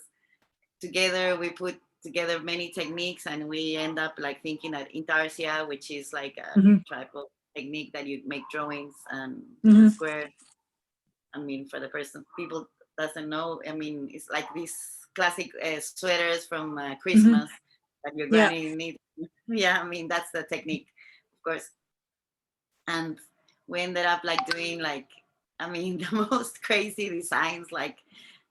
E: together we put together many techniques and we end up like thinking that intarsia, which is like a type of technique that you make drawings and squares. I mean, for the people doesn't know, I mean, it's like these classic sweaters from Christmas that your granny needs. Yeah, I mean, that's the technique, of course. And we ended up like doing like, I mean, the most crazy designs, like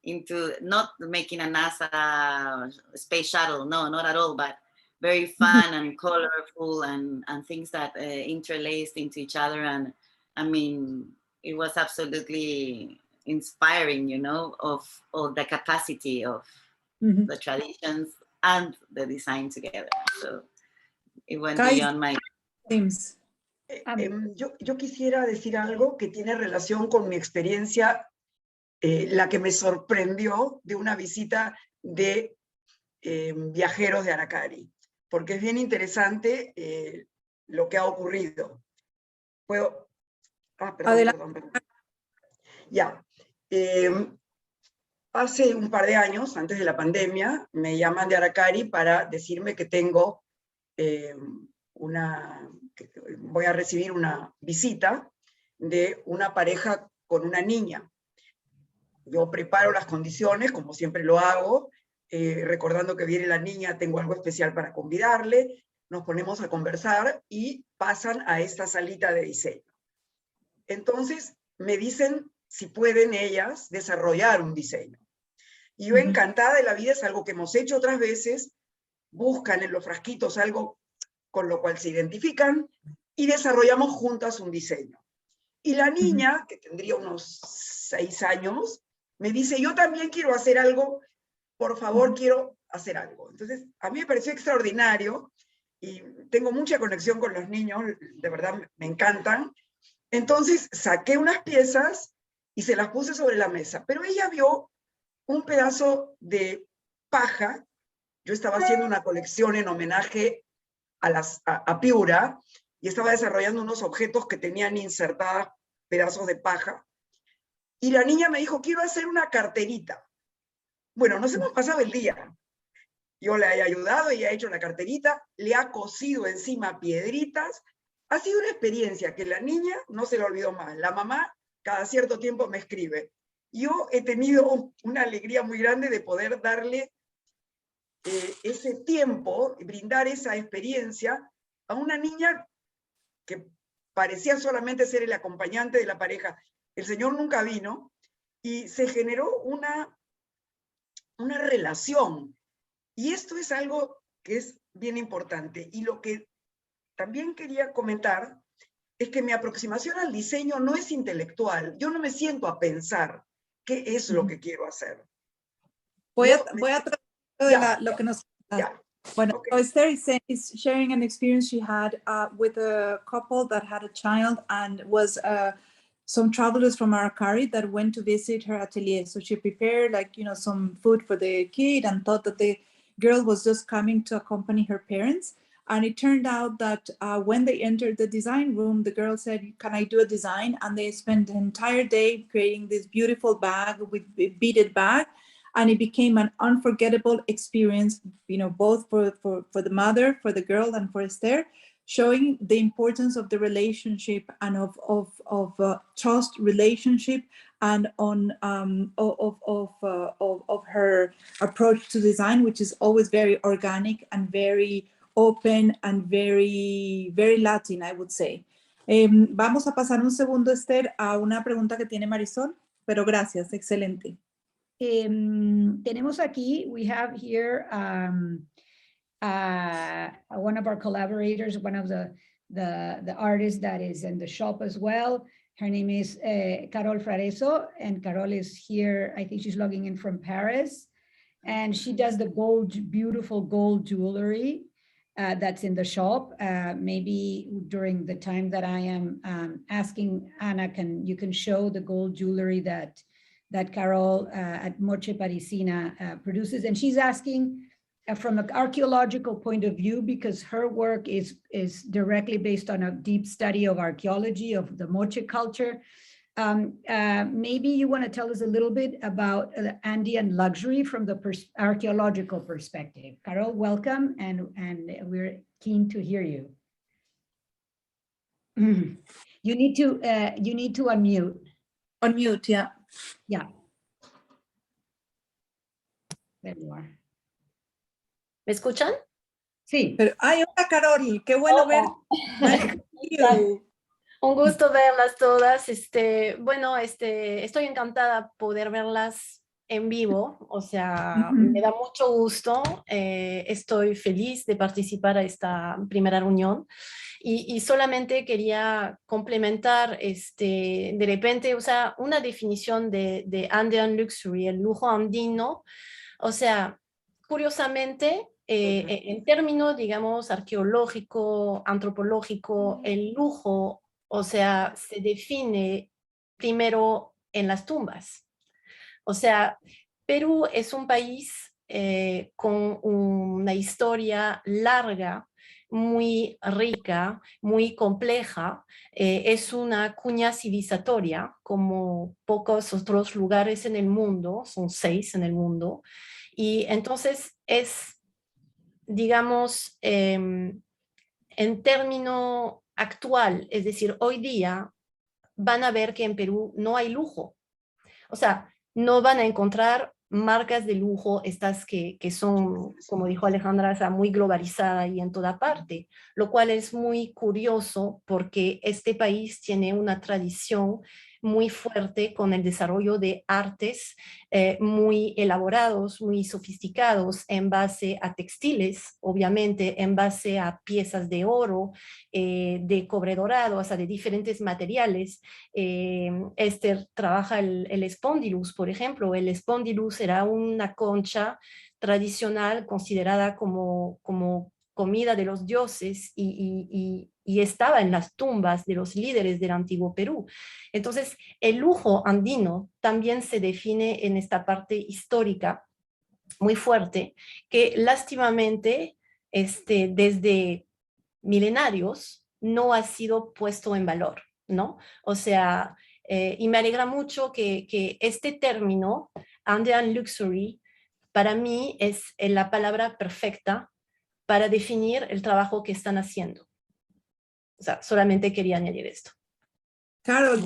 E: into not making a NASA space shuttle, no, not at all, but very fun and colorful and things that interlaced into each other. And I mean, it was absolutely inspiring, you know, of the capacity of the traditions and the design together. So it went beyond my
B: themes.
C: Yo quisiera decir algo que tiene relación con mi experiencia, la que me sorprendió de una visita de viajeros de Aracari, porque es bien interesante lo que ha ocurrido. ¿Puedo? Perdón. Ya. Hace un par de años, antes de la pandemia, me llaman de Aracari para decirme que tengo voy a recibir una visita de una pareja con una niña. Yo preparo las condiciones, como siempre lo hago, recordando que viene la niña, tengo algo especial para convidarle, nos ponemos a conversar y pasan a esta salita de diseño. Entonces me dicen si pueden ellas desarrollar un diseño. Y yo encantada de la vida, es algo que hemos hecho otras veces, buscan en los frasquitos algo con lo cual se identifican y desarrollamos juntas un diseño. Y la niña, que tendría unos 6 años, me dice, yo también quiero hacer algo, por favor, quiero hacer algo. Entonces, a mí me pareció extraordinario y tengo mucha conexión con los niños, de verdad me encantan. Entonces, saqué unas piezas y se las puse sobre la mesa, pero ella vio un pedazo de paja. Yo estaba haciendo una colección en homenaje a Piura, y estaba desarrollando unos objetos que tenían insertadas pedazos de paja, y la niña me dijo, quiero hacer una carterita. Bueno, nos hemos pasado el día. Yo le he ayudado, ella ha hecho la carterita, le ha cosido encima piedritas. Ha sido una experiencia que la niña no se le olvidó más. La mamá cada cierto tiempo me escribe, yo he tenido una alegría muy grande de poder darle ese tiempo, brindar esa experiencia a una niña que parecía solamente ser el acompañante de la pareja. El señor nunca vino y se generó una relación. Y esto es algo que es bien importante. Y lo que también quería comentar es que mi aproximación al diseño no es intelectual. Yo no me siento a pensar qué es lo que quiero hacer.
B: Voy a tratar lo que nos...
C: Ya.
B: Bueno,
C: Okay.
B: so Esther is sharing an experience she had with a couple that had a child and was some travelers from Aracari that went to visit her atelier. So she prepared some food for the kid and thought that the girl was just coming to accompany her parents. And it turned out that when they entered the design room, the girl said, "Can I do a design?" And they spent the entire day creating this beautiful bag with a beaded bag. And it became an unforgettable experience, both for the mother, for the girl, and for Esther, showing the importance of the relationship and of trust relationship, and of her approach to design, which is always very organic and very open and very, very Latin, I would say. Vamos a pasar un segundo, Esther, a una pregunta que tiene Marisol, pero gracias, excelente.
A: Tenemos aquí, we have here one of our collaborators, one of the artists that is in the shop as well. Her name is Carol Frareso, and Carol is here. I think she's logging in from Paris, and she does the beautiful gold jewelry that's in the shop. Maybe during the time that I am asking Anna, you can show the gold jewelry that Carol at Motché Parisina produces. And she's asking from an archaeological point of view, because her work is directly based on a deep study of archaeology of the Motché culture. Maybe you want to tell us a little bit about the Andean luxury from the archaeological perspective. Carol, welcome, and we're keen to hear you. You need to unmute.
B: Unmute, yeah.
A: Yeah. There you are.
G: ¿Me escuchan?
A: Sí.
B: Pero, ay, hola, Carol, qué bueno verte.
G: Un gusto verlas todas. Bueno, estoy encantada poder verlas en vivo, o sea, me da mucho gusto. Estoy feliz de participar a esta primera reunión. Y solamente quería complementar, de repente, o sea, una definición de Andean Luxury, el lujo andino. O sea, curiosamente, en términos, digamos, arqueológico, antropológico, el lujo, o sea, se define primero en las tumbas. O sea, Perú es un país con una historia larga, muy rica, muy compleja. Es una cuña civilizatoria, como pocos otros lugares en el mundo, son 6 en el mundo. Y entonces es, digamos, en término actual, es decir, hoy día, van a ver que en Perú no hay lujo. O sea, no van a encontrar marcas de lujo, estas que son, como dijo Alejandra, o sea, muy globalizada y en toda parte, lo cual es muy curioso porque este país tiene una tradición muy fuerte con el desarrollo de artes muy elaborados, muy sofisticados en base a textiles, obviamente en base a piezas de oro, de cobre dorado, o sea, de diferentes materiales. Esther trabaja el espondylus, por ejemplo. El espondylus era una concha tradicional considerada como comida de los dioses y estaba en las tumbas de los líderes del antiguo Perú. Entonces, el lujo andino también se define en esta parte histórica muy fuerte, que lástimamente desde milenarios no ha sido puesto en valor, ¿no? O sea, y me alegra mucho que este término, Andean Luxury, para mí es la palabra perfecta para definir el trabajo que están haciendo. O sea, solamente quería añadir esto.
B: Carol,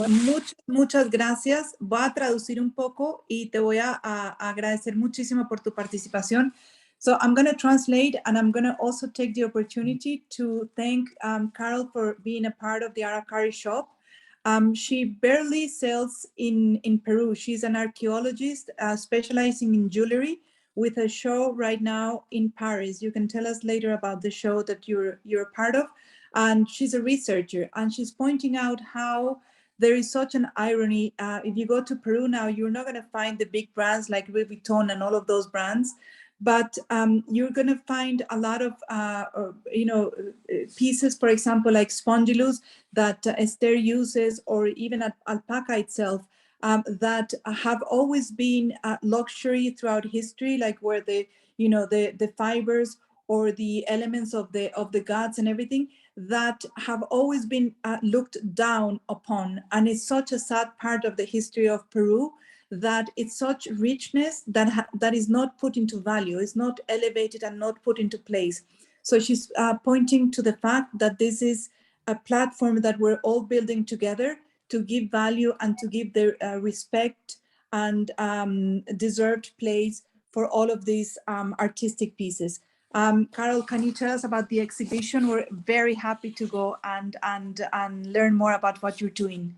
B: muchas gracias. Voy a traducir un poco y te voy a agradecer muchísimo por tu participación. So I'm going to translate, and I'm going to also take the opportunity to thank Carol for being a part of the Aracari shop. She barely sells in Peru. She's an archaeologist specializing in jewelry with a show right now in Paris. You can tell us later about the show that you're part of. And she's a researcher, and she's pointing out how there is such an irony. If you go to Peru now, you're not going to find the big brands like Louis Vuitton and all of those brands, but you're going to find a lot of pieces, for example, like spondylus that Esther uses, or even alpaca itself, that have always been luxury throughout history, like where the fibers or the elements of the gods and everything that have always been looked down upon. And it's such a sad part of the history of Peru that it's such richness that is not put into value, is not elevated and not put into place. So she's pointing to the fact that this is a platform that we're all building together to give value and to give the respect and deserved place for all of these artistic pieces. Carol, can you tell us about the exhibition? We're very happy to go and learn more about what you're doing.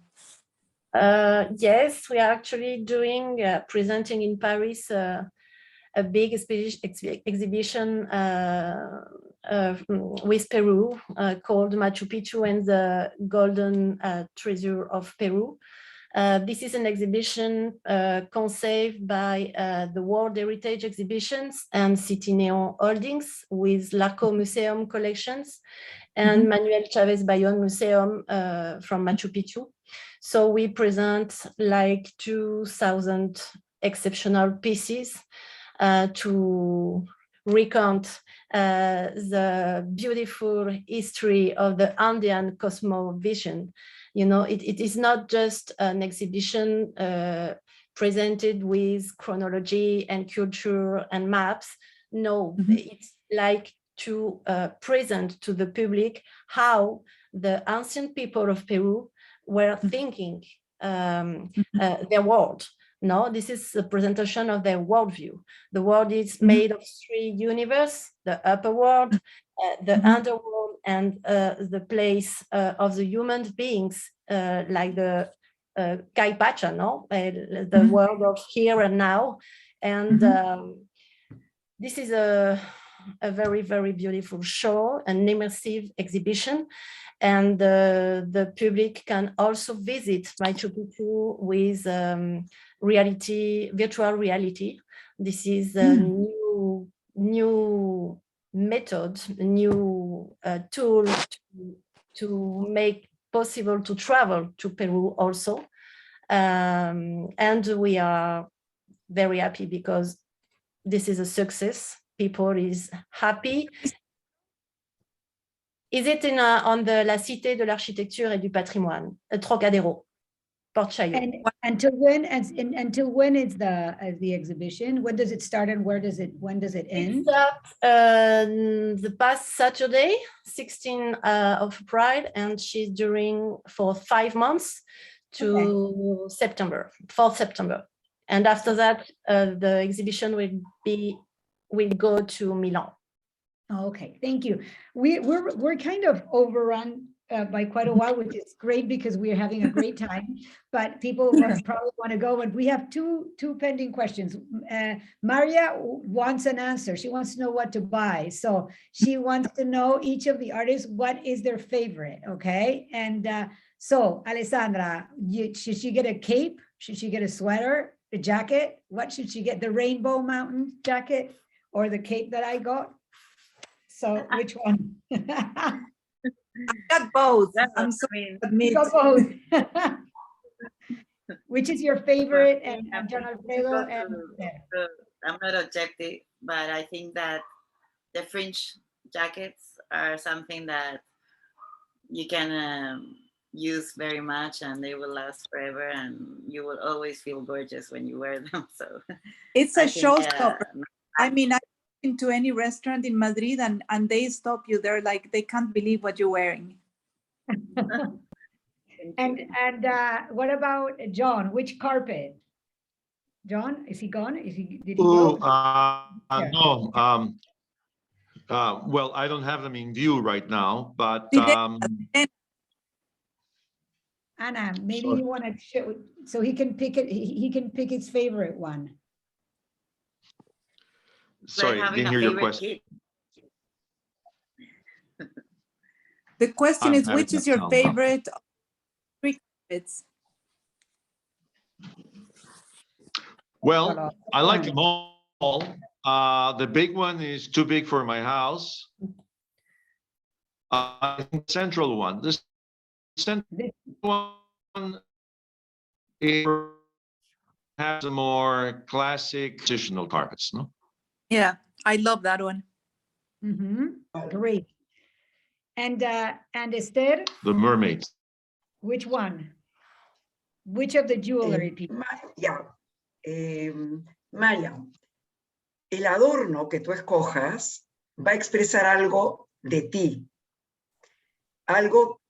G: Yes, we are actually doing, presenting in Paris a big exhibition with Peru called Machu Picchu and the Golden Treasure of Peru. This is an exhibition conceived by the World Heritage Exhibitions and City Neon Holdings with L'Arco Museum Collections and Manuel Chavez Bayon Museum from Machu Picchu. So we present like 2,000 exceptional pieces to recount the beautiful history of the Andean cosmovision. You know, it is not just an exhibition presented with chronology and culture and maps. No, it's like to present to the public how the ancient people of Peru were thinking their world. No, this is a presentation of their worldview. The world is made of three universes: the upper world, the underworld, and the place of the human beings, like the Kaipacha, no? The world of here and now. And this is a very, very beautiful show, an immersive exhibition. And the public can also visit Machu Picchu with virtual reality. This is a new method, a new tool to make possible to travel to Peru also. And we are very happy because this is a success. People is happy. Is it on la Cité de l'Architecture et du Patrimoine, Trocadéro, Port Chaillot?
A: And until when is the exhibition? When does it start and when does it end?
G: It starts the past Saturday, 16th of April, and she's during for 5 months to September, 4th September. And after that, the exhibition will go to Milan.
A: Okay, thank you. We're kind of overrun by quite a while, which is great because we're having a great time, but people probably want to go. And we have two pending questions. Maria wants an answer. She wants to know what to buy. So she wants to know each of the artists, what is their favorite, okay? And so Alessandra, should she get a cape? Should she get a sweater, a jacket? What should she get? The Rainbow Mountain jacket or the cape that I got? So which one?
B: I got both. I'm sorry to admit.
A: Got both. Which is your favorite? And John Alfredo.
E: I'm not objective, but I think that the fringe jackets are something that you can use very much, and they will last forever, and you will always feel gorgeous when you wear them. So
B: it's a showstopper. I mean, into any restaurant in Madrid and they stop you. They're like, they can't believe what you're wearing.
A: And what about John? Which carpet? John, is he gone? Did he
D: Ooh,
A: go? Yeah.
D: no. Well, I don't have them in view right now, but
A: Anna, maybe
D: Sorry.
A: you want to show so he can pick it. He can pick his favorite one.
D: sorry,
E: Like having
D: didn't
E: a
D: hear your
E: favorite
D: question.
E: kid.
B: The question
D: I'm
B: is,
D: having
B: which is
D: a
B: your
D: sound.
B: favorite three carpets?
D: Well, I like them all. The big one is too big for my house. I think the central one. This central one has a more classic traditional carpets, no?
B: Yeah, I love that one.
A: Great. And Esther,
D: The mermaids.
A: which one? Which of the jewelry people?
C: Maya, el adorno que tú escojas va a expresar algo de ti, algo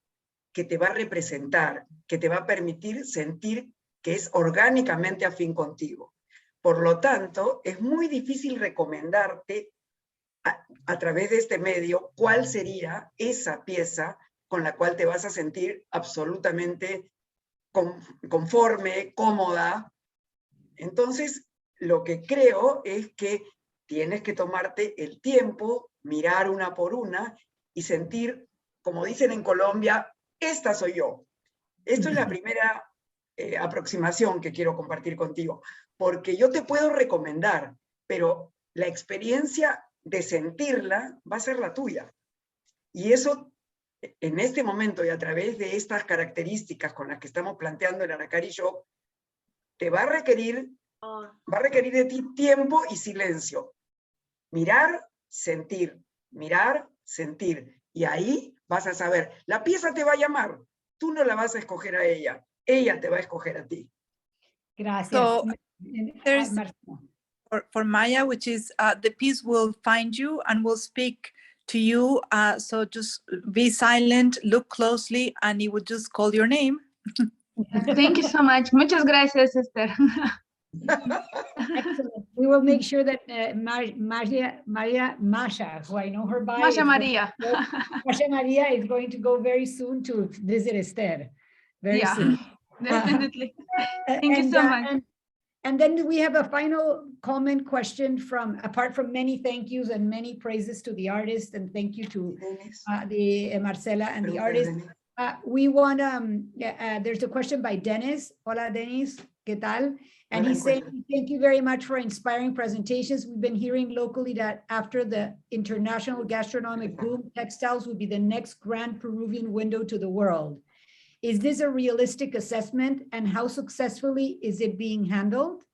C: que te va a representar, que te va a permitir sentir que es orgánicamente afín contigo. Por lo tanto, es muy difícil recomendarte a través de este medio cuál sería esa pieza con la cual te vas a sentir absolutamente conforme, cómoda. Entonces, lo que creo es que tienes que tomarte el tiempo, mirar una por una y sentir, como dicen en Colombia, esta soy yo. Esto es la primera aproximación que quiero compartir contigo, porque yo te puedo recomendar, pero la experiencia de sentirla va a ser la tuya. Y eso, en este momento y a través de estas características con las que estamos planteando el Aracari Shop, te va a requerir de ti tiempo y silencio. Mirar, sentir, mirar, sentir. Y ahí vas a saber, la pieza te va a llamar, tú no la vas a escoger a ella te va a escoger a ti.
A: Gracias.
B: So there's for Maya, which is the piece will find you and will speak to you. So just be silent, look closely, and it would just call your name.
H: Thank you so much. Muchas gracias, Esther.
A: Excellent. We will make sure that Masha, who I know her by,
H: Masha Maria.
A: Masha Maria is going to go very soon to visit Esther. Very soon.
H: Definitely. Thank you so much.
A: And then we have a final comment question from, apart from many thank yous and many praises to the artist, and thank you to the Marcela and the artist. We want, there's a question by Dennis. Hola, Dennis. ¿Qué tal? And he's saying, thank you very much for inspiring presentations. We've been hearing locally that after the international gastronomic boom, textiles will be the next grand Peruvian window to the world. Is this a realistic assessment, and how successfully is it being handled?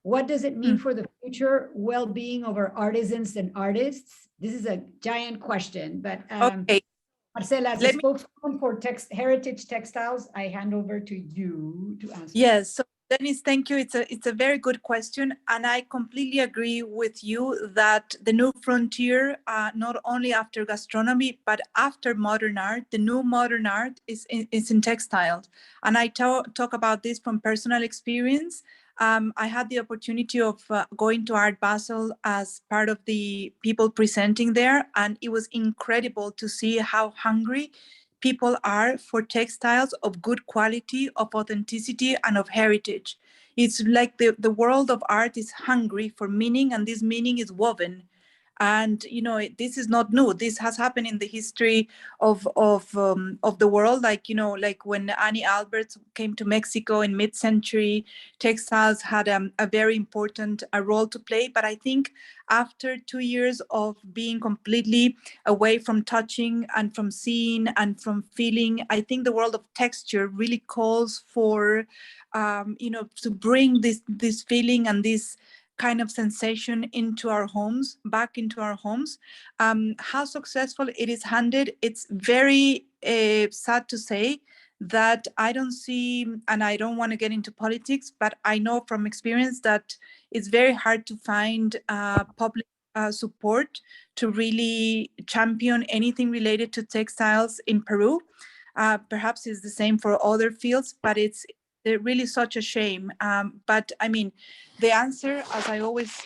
A: What does it mean for the future well-being of our artisans and artists? This is a giant question, but
B: Okay.
A: Marcela, as a spokeswoman for Heritage Textiles, I hand over to you to answer.
B: Yes, so Dennis, thank you. It's a very good question, and I completely agree with you that the new frontier, not only after gastronomy, but after modern art, the new modern art is in textiles. And I talk about this from personal experience. I had the opportunity of going to Art Basel as part of the people presenting there, and it was incredible to see how hungry people are for textiles of good quality, of authenticity, and of heritage. It's like the world of art is hungry for meaning, and this meaning is woven. And you know, this is not new. This has happened in the history of the world. Like, you know, like when Annie Alberts came to Mexico in mid-century, textiles had a very important role to play. But I think after 2 years of being completely away from touching and from seeing and from feeling, I think the world of texture really calls for, you know, to bring this feeling and this kind of sensation into our homes, back into our homes. How successful it is handled, it's very sad to say that I don't see, and I don't want to get into politics, but I know from experience that it's very hard to find public support to really champion anything related to textiles in Peru. Perhaps it's the same for other fields, but it's really such a shame. But I mean, the answer, as I always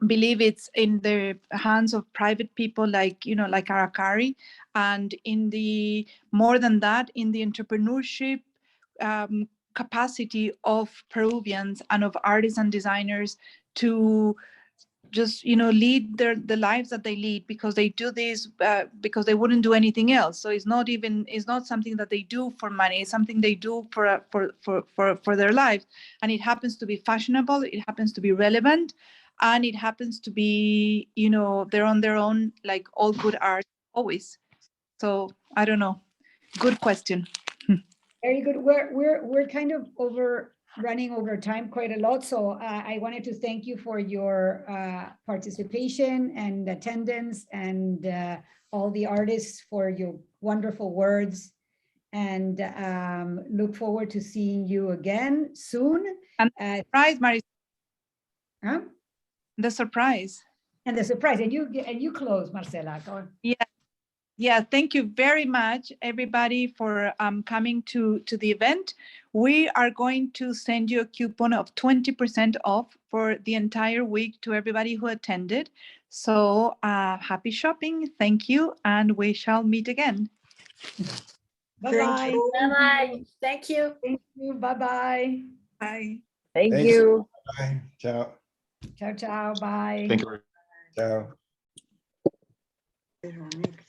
B: believe, it's in the hands of private people like, you know, like Aracari, and in the, more than that, in the entrepreneurship capacity of Peruvians and of artists and designers to just, you know, lead the lives that they lead, because they do this because they wouldn't do anything else. So it's not something that they do for money. It's something they do for their life, and it happens to be fashionable. It happens to be relevant, and it happens to be, you know, they're on their own, like all good art always. So I don't know. Good question.
A: Very good. We're kind of running over time quite a lot. So I wanted to thank you for your participation and attendance, and all the artists for your wonderful words, and look forward to seeing you again soon.
B: And surprise, Maris.
A: Huh?
B: The surprise.
A: And the surprise, and you close, Marcela. Go on.
B: Yeah, thank you very much, everybody, for coming to the event. We are going to send you a coupon of 20% off for the entire week to everybody who attended. So happy shopping. Thank you, and we shall meet again.
A: Bye-bye.
G: Bye-bye. Thank you.
A: Thank you. Bye-bye.
B: Bye.
I: Thank
J: Thanks.
I: you.
J: Bye. Ciao.
A: Ciao, ciao. Bye.
D: Thank you.
J: Ciao.
C: Verónica.